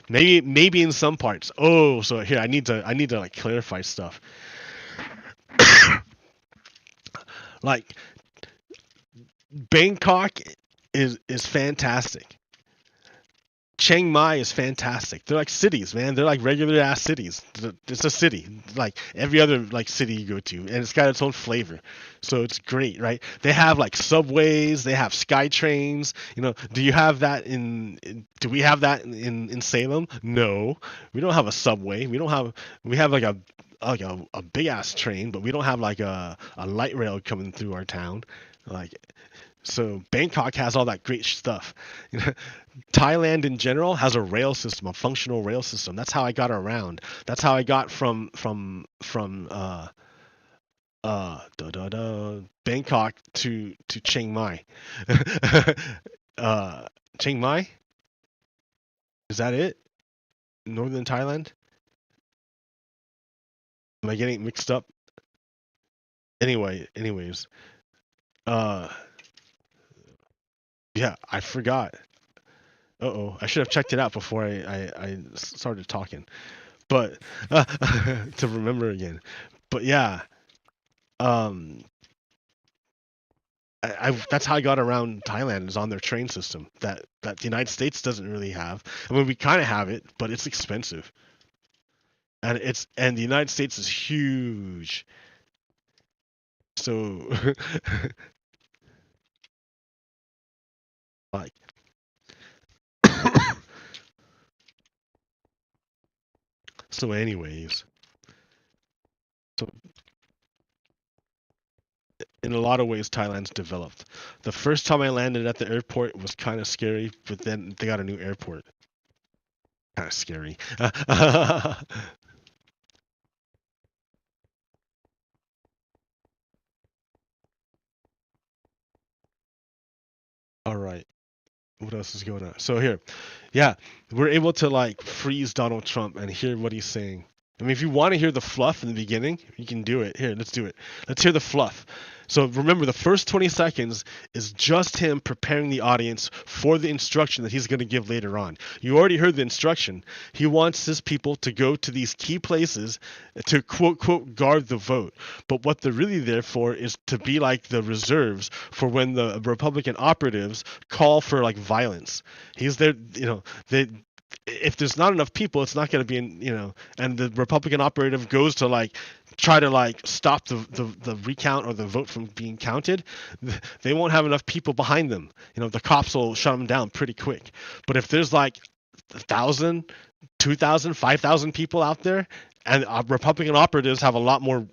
Maybe in some parts. Oh, so here I need to like clarify stuff. Like Bangkok is fantastic. Chiang Mai is fantastic. They're like cities, man. They're like regular ass cities. It's a city, like every other like city you go to, and it's got its own flavor. So it's great, right? They have like subways, they have sky trains. Do you have that do we have that in Salem? No, we don't have a subway. We have like a big ass train, but we don't have like a light rail coming through our town. Like, so Bangkok has all that great stuff. Thailand in general has a rail system, a functional rail system. That's how I got around. That's how I got from Bangkok to Chiang Mai. Chiang Mai? Is that it? Northern Thailand? Am I getting mixed up? Anyways. Yeah, I forgot. Uh-oh, I should have checked it out before I started talking. But to remember again. But yeah, that's how I got around Thailand, is on their train system that the United States doesn't really have. I mean, we kind of have it, but it's expensive. And the United States is huge. So like so anyways, so in a lot of ways Thailand's developed. The first time I landed at the airport was kind of scary, but then they got a new airport. Kind of scary. All right. What else is going on? So here, yeah, we're able to like freeze Donald Trump and hear what he's saying. I mean, if you want to hear the fluff in the beginning, you can do it. Here, let's do it. Let's hear the fluff. So remember, the first 20 seconds is just him preparing the audience for the instruction that he's going to give later on. You already heard the instruction. He wants his people to go to these key places to quote, quote, guard the vote. But what they're really there for is to be like the reserves for when the Republican operatives call for like violence. He's there, if there's not enough people, it's not going to be and the Republican operative goes to like try to like stop the recount or the vote from being counted, they won't have enough people behind them. The cops will shut them down pretty quick. But if there's like 1,000, 2,000, 5,000 people out there, and Republican operatives have a lot more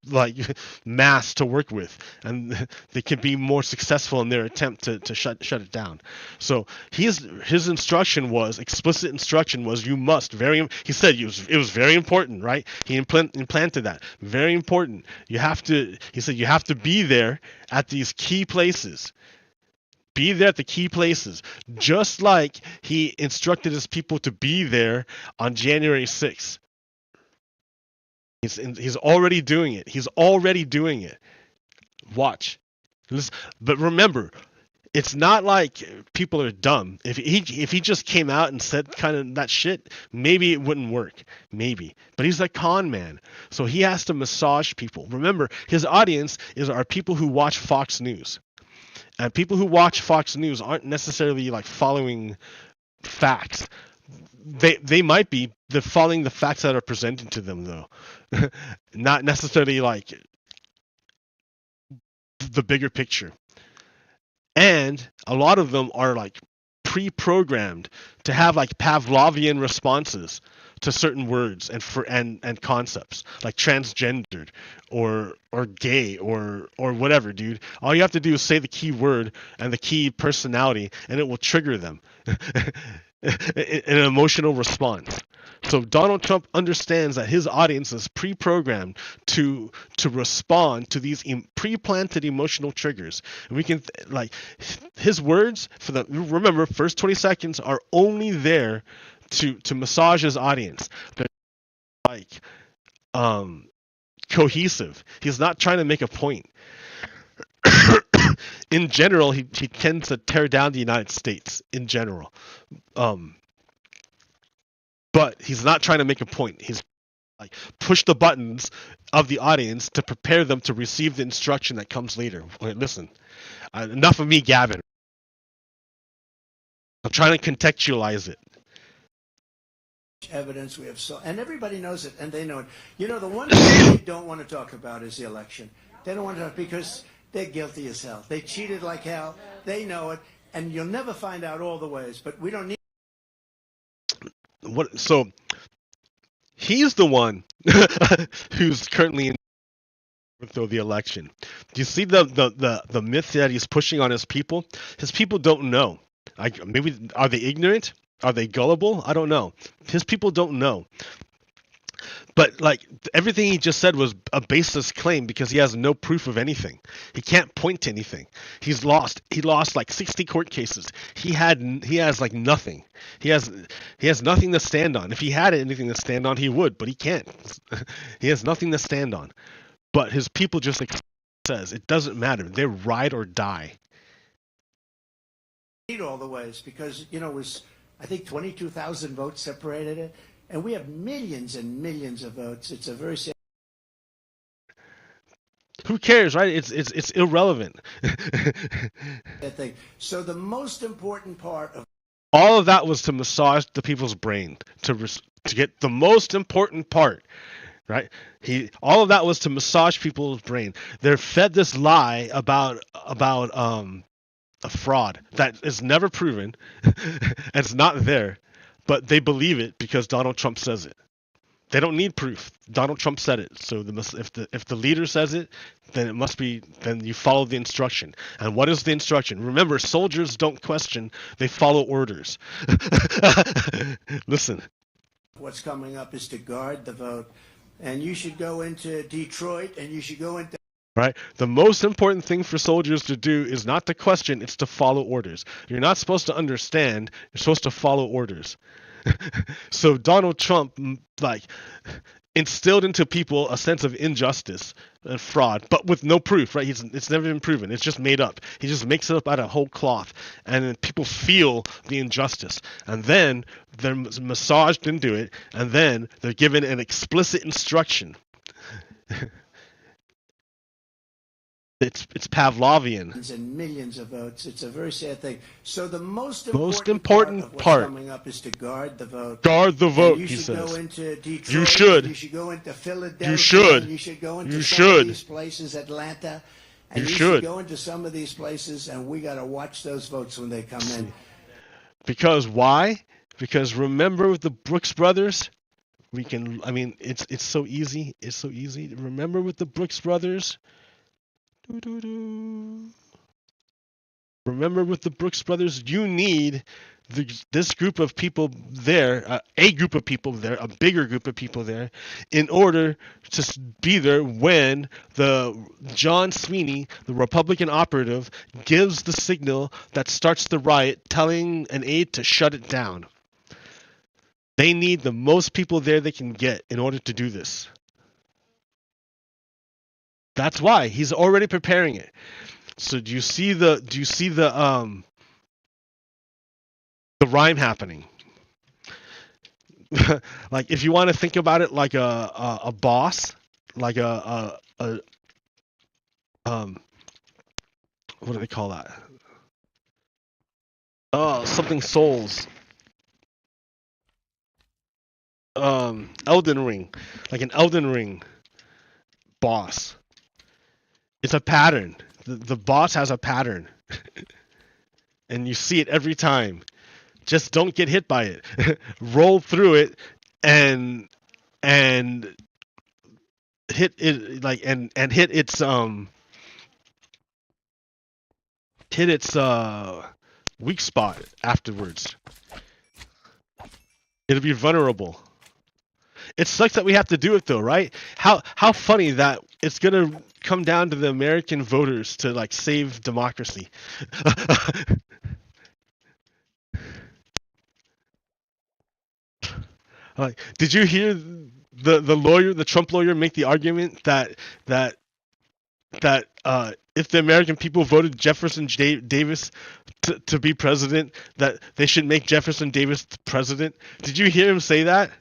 like mass to work with, and they can be more successful in their attempt to shut it down. So his instruction was, explicit instruction was, you must, he said it was very important, right? He implanted that, very important. He said you have to be there at these key places. Be there at the key places, just like he instructed his people to be there on January 6th. He's already doing it. He's already doing it. Watch. But remember, it's not like people are dumb. If he just came out and said kind of that shit, maybe it wouldn't work. Maybe. But he's a con man. So he has to massage people. Remember, his audience are people who watch Fox News. And people who watch Fox News aren't necessarily like following facts. They might be. They're following the facts that are presented to them, though, not necessarily like the bigger picture. And a lot of them are like pre-programmed to have like Pavlovian responses to certain words and concepts, like transgendered or gay or whatever, dude. All you have to do is say the key word and the key personality, and it will trigger them an emotional response. So Donald Trump understands that his audience is pre-programmed to respond to these pre-planted emotional triggers. And we can like his words for the remember first 20 seconds are only there to massage his audience. They're like cohesive. He's not trying to make a point. In general, he tends to tear down the United States in general. But he's not trying to make a point. He's like push the buttons of the audience to prepare them to receive the instruction that comes later. Wait, listen, enough of me gabbing. I'm trying to contextualize it. Evidence we have, and everybody knows it, and they know it. You know, the one thing they don't want to talk about is the election. They don't want to talk because they're guilty as hell. They cheated like hell. They know it, and you'll never find out all the ways. But we don't need. What? So he's the one who's currently in the election. Do you see the myth that he's pushing on his people? His people don't know. Maybe are they ignorant? Are they gullible? I don't know. His people don't know. But like everything he just said was a baseless claim because he has no proof of anything. He can't point to anything. He's lost. He lost like 60 court cases. He has like nothing. He has nothing to stand on. If he had anything to stand on, he would, but he can't. He has nothing to stand on. But his people just says it doesn't matter. They ride or die. Need all the ways because it was I think 22,000 votes separated it. And we have millions and millions of votes. It's a very sad Who cares, right? It's irrelevant. thing. So the most important part of all of that was to massage the people's brain to get the most important part, right? All of that was to massage people's brain. They're fed this lie about a fraud that is never proven. It's not there. But they believe it because Donald Trump says it. They don't need proof. Donald Trump said it. So if the leader says it, then it must be. Then you follow the instruction. And what is the instruction? Remember, soldiers don't question; they follow orders. Listen. What's coming up is to guard the vote, and you should go into Detroit, and you should go into. Right? The most important thing for soldiers to do is not to question; it's to follow orders. You're not supposed to understand. You're supposed to follow orders. So Donald Trump like instilled into people a sense of injustice and fraud, but with no proof, right? It's never been proven. It's just made up. He just makes it up out of whole cloth, and then people feel the injustice, and then they're massaged into it, and then they're given an explicit instruction. It's Pavlovian. And millions of votes. It's a very sad thing. So the most important part coming up is to guard the vote. Guard the vote, he says. You should go into Detroit. You should. You should go into Philadelphia. You should. You should go into some of these places, Atlanta. And you should go into some of these places, and we got to watch those votes when they come in. Because why? Because remember with the Brooks brothers, we can. I mean, it's so easy. It's so easy. Remember with the Brooks brothers. Remember with the Brooks brothers, you need this group of people there, a group of people there, a bigger group of people there, in order to be there when the John Sweeney, the Republican operative, gives the signal that starts the riot, telling an aide to shut it down. They need the most people there they can get in order to do this. That's why he's already preparing it. So do you see the rhyme happening? Like if you want to think about it like a boss, like what do they call that? Oh, something souls. Elden Ring, like an Elden Ring boss. It's a pattern. The boss has a pattern, and you see it every time. Just don't get hit by it. Roll through it, and and hit it like and hit its weak spot afterwards. It'll be vulnerable. It sucks that we have to do it though, right? How funny that it's gonna come down to the American voters to like save democracy. Like, did you hear the Trump lawyer make the argument that if the American people voted Jefferson Davis to be president, that they should make Jefferson Davis president? Did you hear him say that?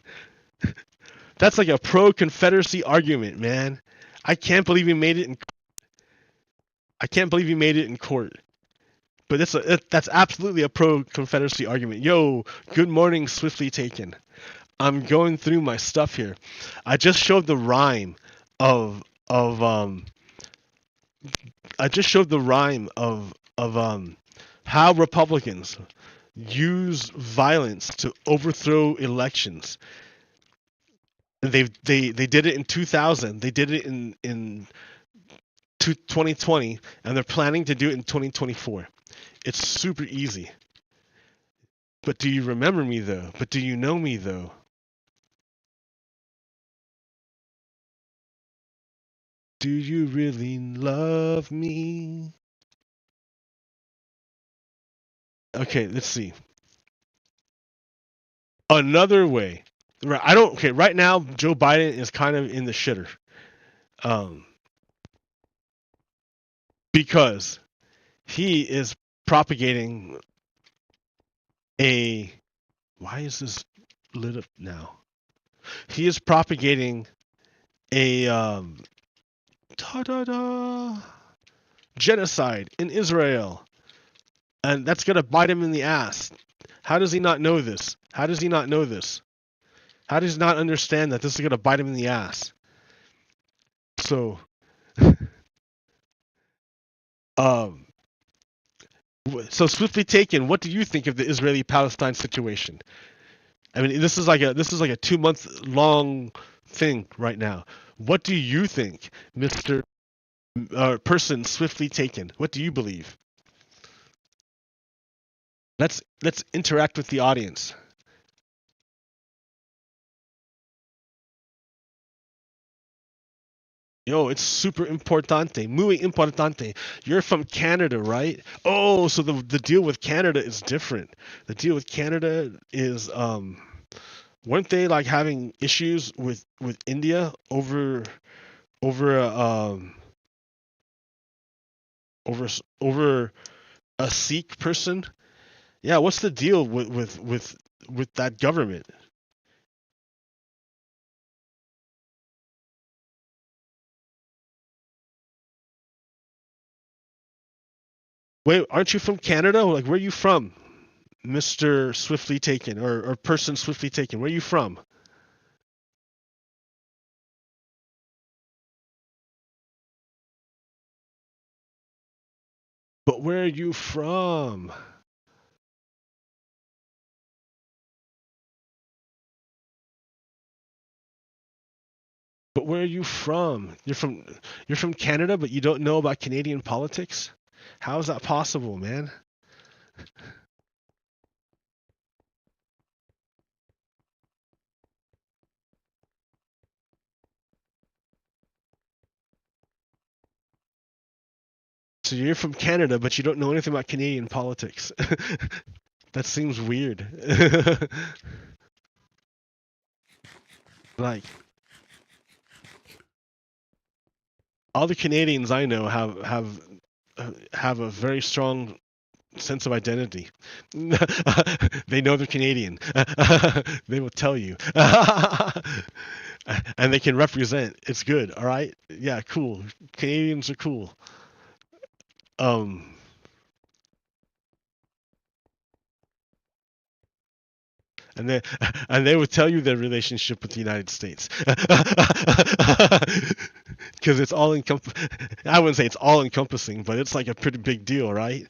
That's like a pro-Confederacy argument, man. I can't believe he made it in court. But that's absolutely a pro-Confederacy argument. Yo, good morning, Swiftly Taken. I'm going through my stuff here. I just showed the rhyme of how Republicans use violence to overthrow elections. And they did it in 2000. They did it in 2020, and they're planning to do it in 2024. It's super easy. But do you remember me though? But do you know me though? Do you really love me? Okay, let's see. Another way. Okay, right now Joe Biden is kind of in the shitter. Because he is propagating a why is this lit up now? He is propagating a genocide in Israel. And that's gonna bite him in the ass. How does he not know this? How does he not know this? How does he not understand that this is gonna bite him in the ass? So, so Swiftly Taken, what do you think of the Israeli-Palestine situation? I mean, this is like a 2-month long thing right now. What do you think, Mister Person Swiftly Taken? What do you believe? Let's interact with the audience. Yo, it's super importante, muy importante. You're from Canada, right? Oh, so the deal with Canada is different. The deal with Canada is weren't they like having issues with India over over over over a Sikh person? Yeah, what's the deal with that government? Wait, aren't you from Canada? Like, where are you from, Mister Swiftly Taken or Person Swiftly Taken? Where are you from? But where are you from? But where are you from? You're from Canada, but you don't know about Canadian politics? How is that possible, man? So you're from Canada, but you don't know anything about Canadian politics. That seems weird. Like all the Canadians I know have a very strong sense of identity. They know they're Canadian. They will tell you. And they can represent. It's good, all right? Yeah, cool. Canadians are cool. and they would tell you their relationship with the United States, because it's all I wouldn't say it's all encompassing, but it's like a pretty big deal, right?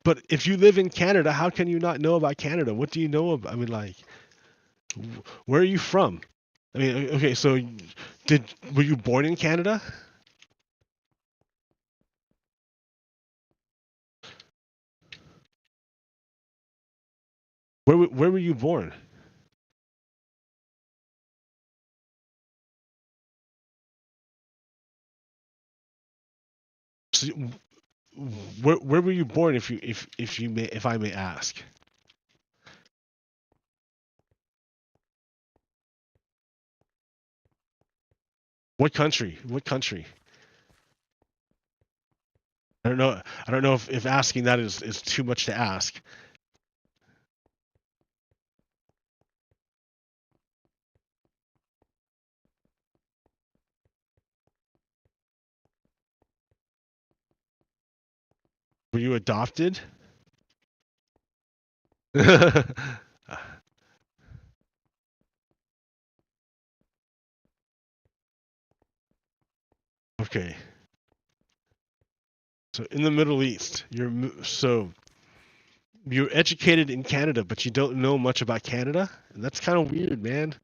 But if you live in Canada, how can you not know about Canada? What do you know about? I mean, like, where are you from? I mean, okay, so were you born in Canada? Where were you born? So, where were you born, if I may ask? What country? What country? I don't know. I don't know if asking that is too much to ask. Were you adopted? Okay. So in the Middle East, you're educated in Canada, but you don't know much about Canada? And that's kind of weird, man.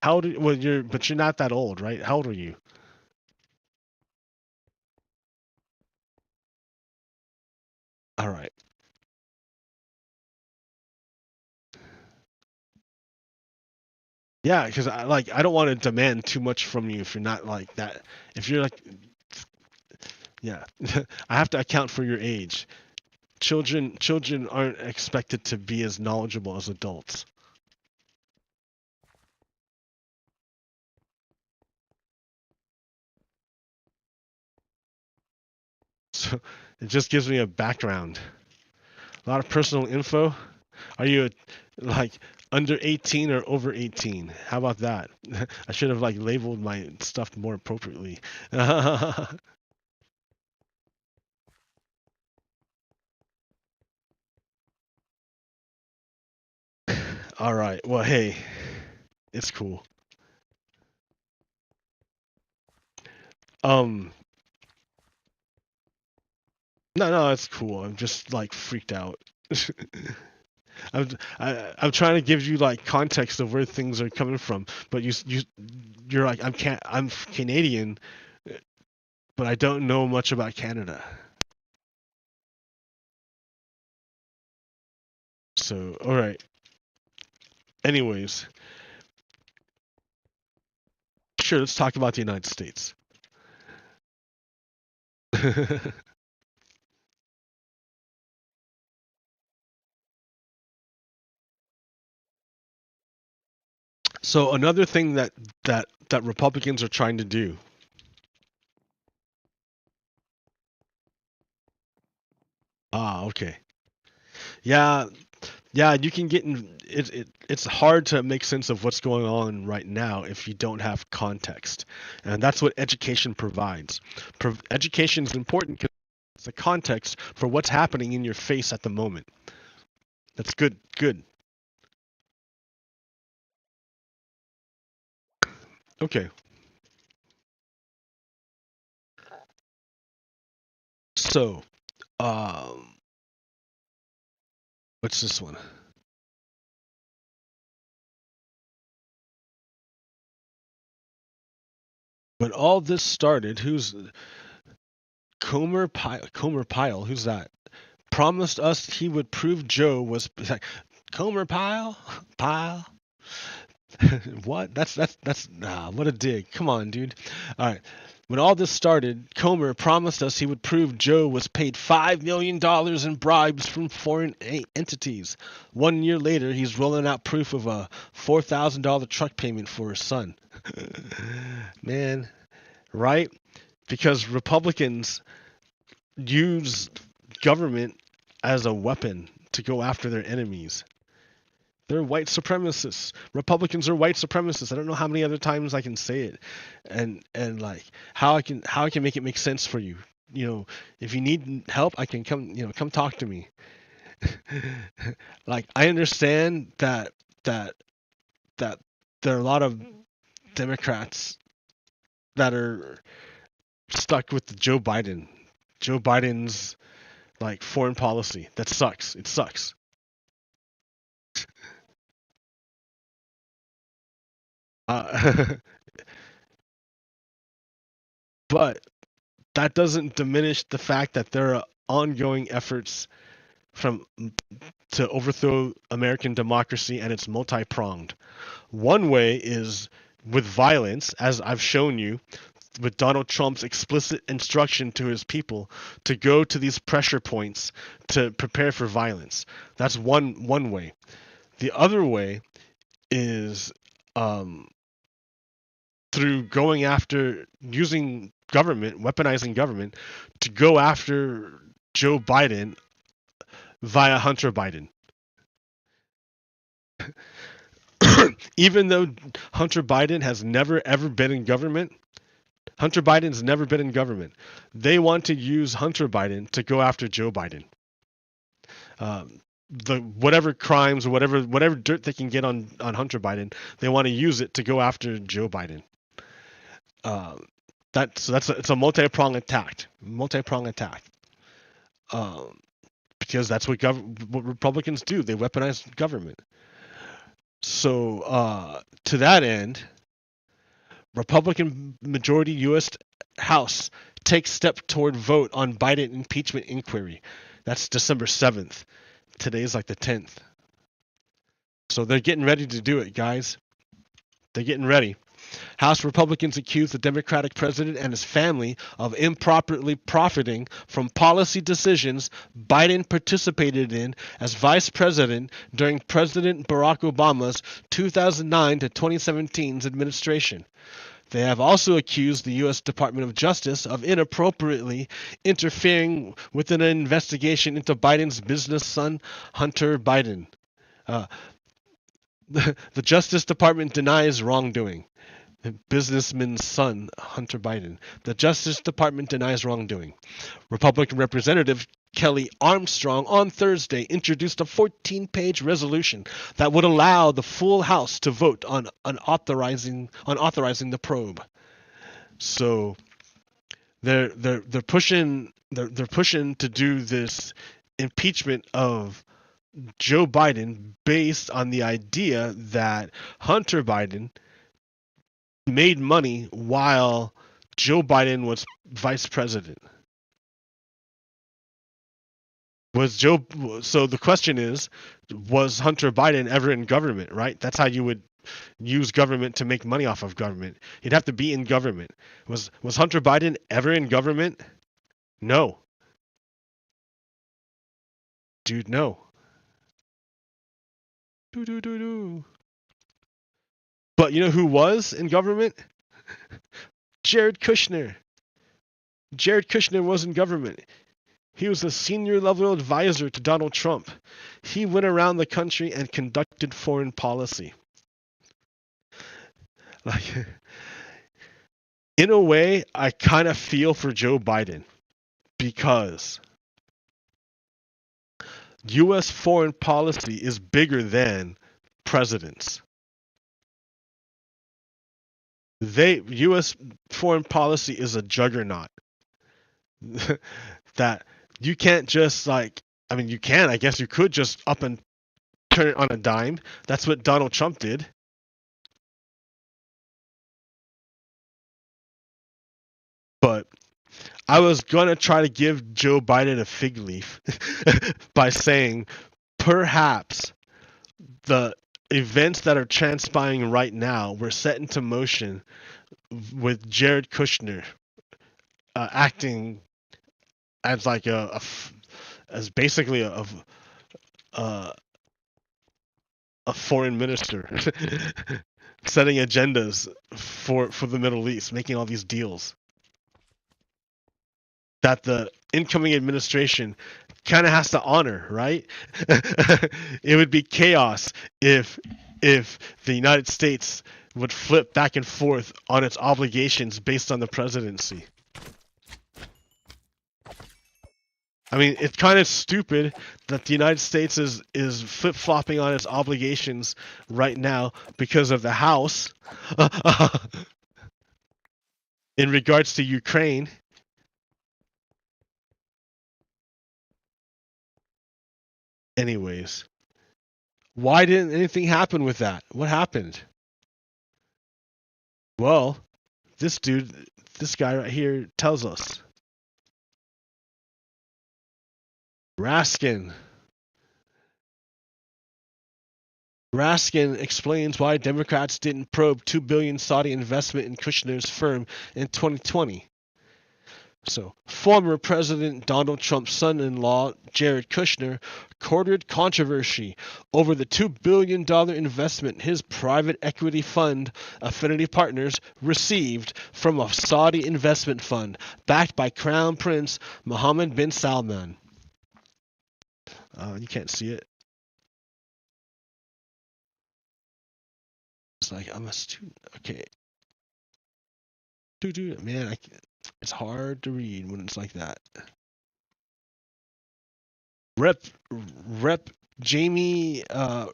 How old? Well, you're not that old, right? How old are you? All right. Yeah, because I don't want to demand too much from you if you're not like that. If you're like, yeah, I have to account for your age. Children aren't expected to be as knowledgeable as adults. So it just gives me a background. A lot of personal info. Are you like under 18 or over 18? How about that? I should have like labeled my stuff more appropriately. All right. Well, hey, it's cool. Um, no, it's cool. I'm just like freaked out. I'm trying to give you like context of where things are coming from, but you're like I'm Canadian, but I don't know much about Canada. So, all right. Anyways, sure, let's talk about the United States. So another thing that Republicans are trying to do. Ah, okay. Yeah, yeah, you can get in it's hard to make sense of what's going on right now if you don't have context. And that's what education provides. Education is important because it's the context for what's happening in your face at the moment. That's good. Good. Okay. So, um what's this one? When all this started, who's Comer Pyle, who's that? Promised us he would prove Joe was like, Comer Pyle. What? That's nah. What a dig! Come on, dude. All right. When all this started, Comer promised us he would prove Joe was paid $5 million in bribes from foreign entities. 1 year later, he's rolling out proof of a $4,000 truck payment for his son. Man, right? Because Republicans use government as a weapon to go after their enemies. They're white supremacists. Republicans are white supremacists. I don't know how many other times I can say it, and like how I can make it make sense for you. You know, if you need help, I can come. You know, come talk to me. Like I understand that there are a lot of Democrats that are stuck with Joe Biden. Joe Biden's like foreign policy. That sucks. It sucks. Uh, but that doesn't diminish the fact that there are ongoing efforts from to overthrow American democracy, and it's multi-pronged. One way is with violence, as I've shown you, with Donald Trump's explicit instruction to his people to go to these pressure points to prepare for violence. That's one way. The other way is through going after using government, weaponizing government to go after Joe Biden via Hunter Biden. Even though Hunter Biden has never ever been in government, Hunter Biden's never been in government. They want to use Hunter Biden to go after Joe Biden. The whatever crimes or whatever dirt they can get on Hunter Biden, they want to use it to go after Joe Biden. It's a multi-pronged attack. Because that's what Republicans do. They weaponize government. So to that end, Republican majority U.S. House takes step toward vote on Biden impeachment inquiry. That's December 7th. Today's like the 10th. So they're getting ready to do it, guys. They're getting ready. House Republicans accuse the Democratic president and his family of improperly profiting from policy decisions Biden participated in as vice president during President Barack Obama's 2009 to 2017 administration. They have also accused the U.S. Department of Justice of inappropriately interfering with an investigation into Biden's business son, Hunter Biden. The Justice Department denies wrongdoing. Businessman's son, Hunter Biden. The Justice Department denies wrongdoing. Republican Representative Kelly Armstrong on Thursday introduced a 14-page resolution that would allow the full House to vote on authorizing the probe. So they're pushing to do this impeachment of Joe Biden based on the idea that Hunter Biden made money while Joe Biden was vice president. So the question is, was Hunter Biden ever in government, right? That's how you would use government to make money off of government. He'd have to be in government. Was Hunter Biden ever in government? No. Dude, no. But you know who was in government? Jared Kushner. Jared Kushner was in government. He was a senior level advisor to Donald Trump. He went around the country and conducted foreign policy. Like, in a way, I kind of feel for Joe Biden because U.S. foreign policy is bigger than presidents. U.S. foreign policy is a juggernaut that you can't just you can, I guess you could just up and turn it on a dime. That's what Donald Trump did. But I was going to try to give Joe Biden a fig leaf by saying perhaps the events that are transpiring right now were set into motion with Jared Kushner acting as like as basically a foreign minister, setting agendas for the Middle East, making all these deals. that the incoming administration kind of has to honor, right? It would be chaos if the United States would flip back and forth on its obligations based on the presidency. I mean, it's kind of stupid that the United States is flip-flopping on its obligations right now because of the House in regards to Ukraine. Anyways, why didn't anything happen with that? What happened? Well, this guy right here tells us. Raskin explains why Democrats didn't probe $2 billion Saudi investment in Kushner's firm in 2020. So, former President Donald Trump's son-in-law, Jared Kushner, courted controversy over the $2 billion investment his private equity fund, Affinity Partners, received from a Saudi investment fund backed by Crown Prince Mohammed bin Salman. You can't see it. It's like, I'm a student. Okay. Dude, man, it's hard to read when it's like that. Rep Jamie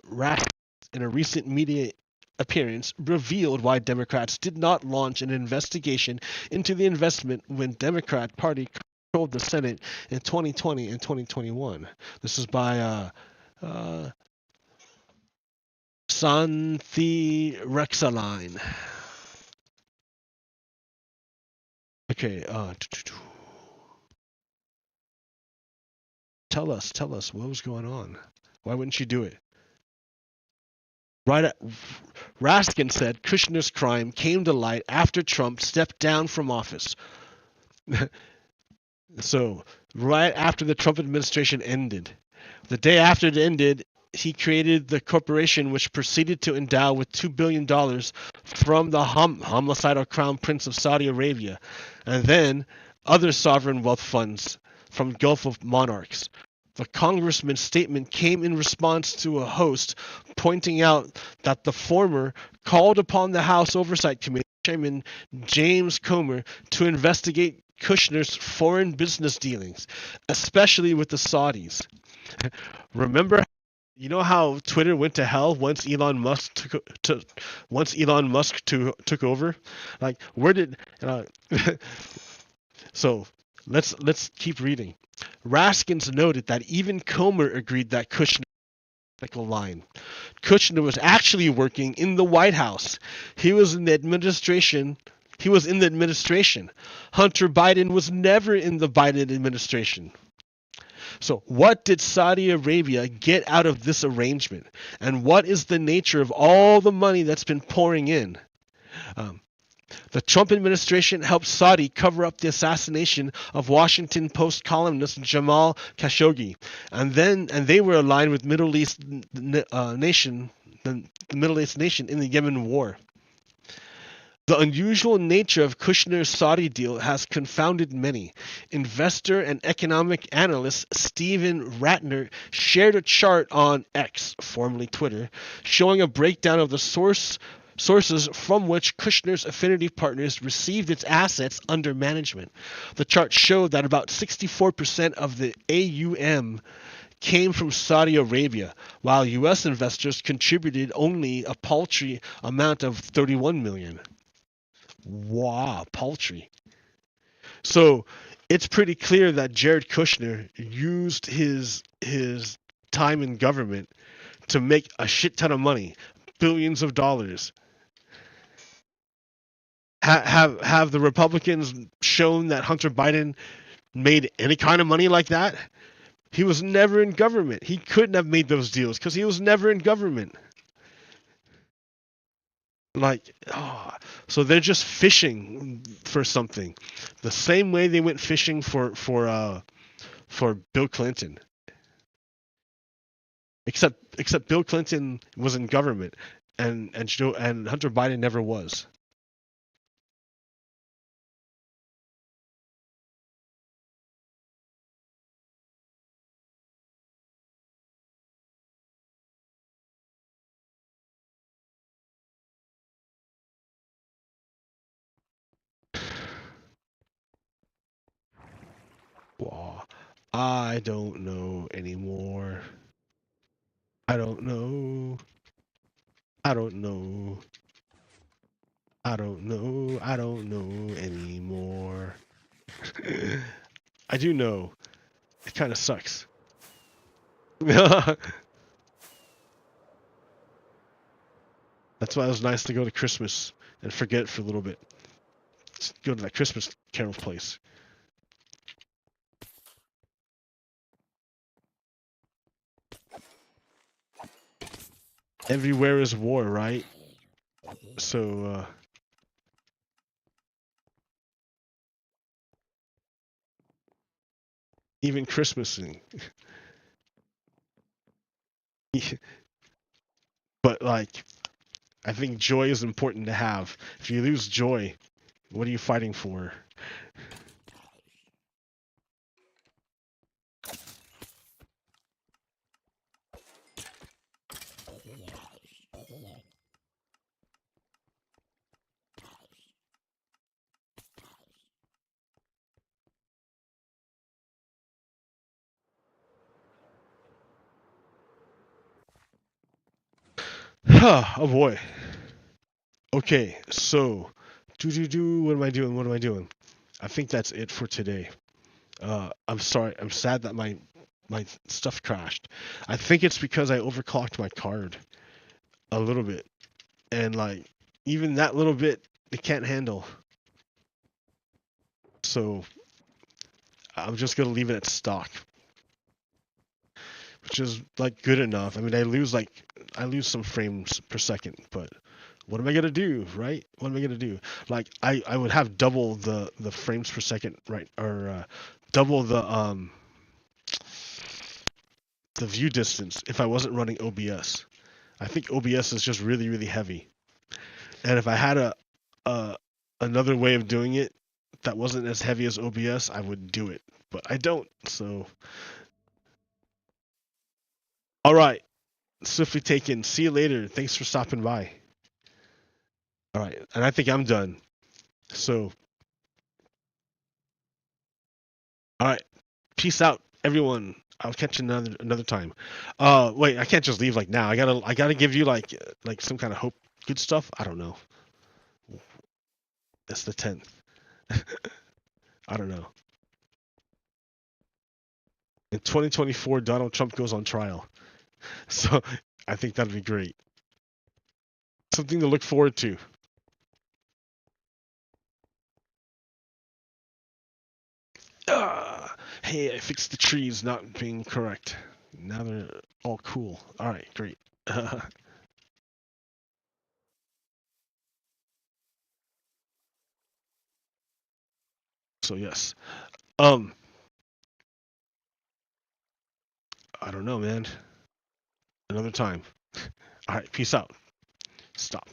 Rath, in a recent media appearance, revealed why Democrats did not launch an investigation into the investment when Democrat Party controlled the Senate in 2020 and 2021. This is by Santhi Rexaline. Okay, tell us what was going on. Why wouldn't you do it? Raskin said Kushner's crime came to light after Trump stepped down from office. So, right after the Trump administration ended. The day after it ended, he created the corporation which proceeded to endow with $2 billion from the homicidal Crown Prince of Saudi Arabia, and then other sovereign wealth funds from Gulf of monarchs. The congressman's statement came in response to a host pointing out that the former called upon the House Oversight Committee Chairman James Comer to investigate Kushner's foreign business dealings, especially with the Saudis. Remember, you know how Twitter went to hell once Elon Musk took over? Like, where did so let's keep reading. Raskins noted that even Comer agreed that Kushner line. Kushner was actually working in the White House. He was in the administration. Hunter Biden was never in the Biden administration. So what did Saudi Arabia get out of this arrangement? And what is the nature of all the money that's been pouring in? The Trump administration helped Saudi cover up the assassination of Washington Post columnist Jamal Khashoggi, and they were aligned with the Middle East nation in the Yemen war. The unusual nature of Kushner's Saudi deal has confounded many. Investor and economic analyst Steven Ratner shared a chart on X, formerly Twitter, showing a breakdown of the sources from which Kushner's Affinity Partners received its assets under management. The chart showed that about 64% of the AUM came from Saudi Arabia, while U.S. investors contributed only a paltry amount of $31 million. Wow, paltry. So it's pretty clear that Jared Kushner used his time in government to make a shit ton of money, billions of dollars. Have the Republicans shown that Hunter Biden made any kind of money like that? He was never in government. He couldn't have made those deals because he was never in government. Like, so they're just fishing for something, the same way they went fishing for Bill Clinton. Except Bill Clinton was in government, and Hunter Biden never was. Wah. I don't know anymore. I don't know. I don't know. I don't know. I don't know anymore. I do know. It kind of sucks. That's why it was nice to go to Christmas and forget for a little bit. Just go to that Christmas carol place. Everywhere is war, right? So, even Christmasing. But, like, I think joy is important to have. If you lose joy, what are you fighting for? Oh boy. Okay, so what am I doing? What am I doing? I think that's it for today. I'm sorry. I'm sad that my stuff crashed. I think it's because I overclocked my card a little bit, and like even that little bit, it can't handle. So I'm just gonna leave it at stock, which is like good enough. I mean, I lose some frames per second, but what am I gonna do, right? What am I gonna do? Like I would have double the frames per second, right? Or double the view distance if I wasn't running OBS. I think OBS is just really really heavy, and if I had a another way of doing it that wasn't as heavy as OBS, I would do it, but I don't. So all right, swiftly taken. See you later. Thanks for stopping by. All right, and I think I'm done. So all right, peace out, everyone. I'll catch you another time. Wait, I can't just leave like now. I gotta give you like some kind of hope, good stuff. I don't know. It's the 10th. I don't know. In 2024, Donald Trump goes on trial. So I think that'd be great. Something to look forward to. Hey, I fixed the trees not being correct. Now they're all cool. All right, great. So yes. Um, I don't know, man. Another time. All right, peace out. Stop.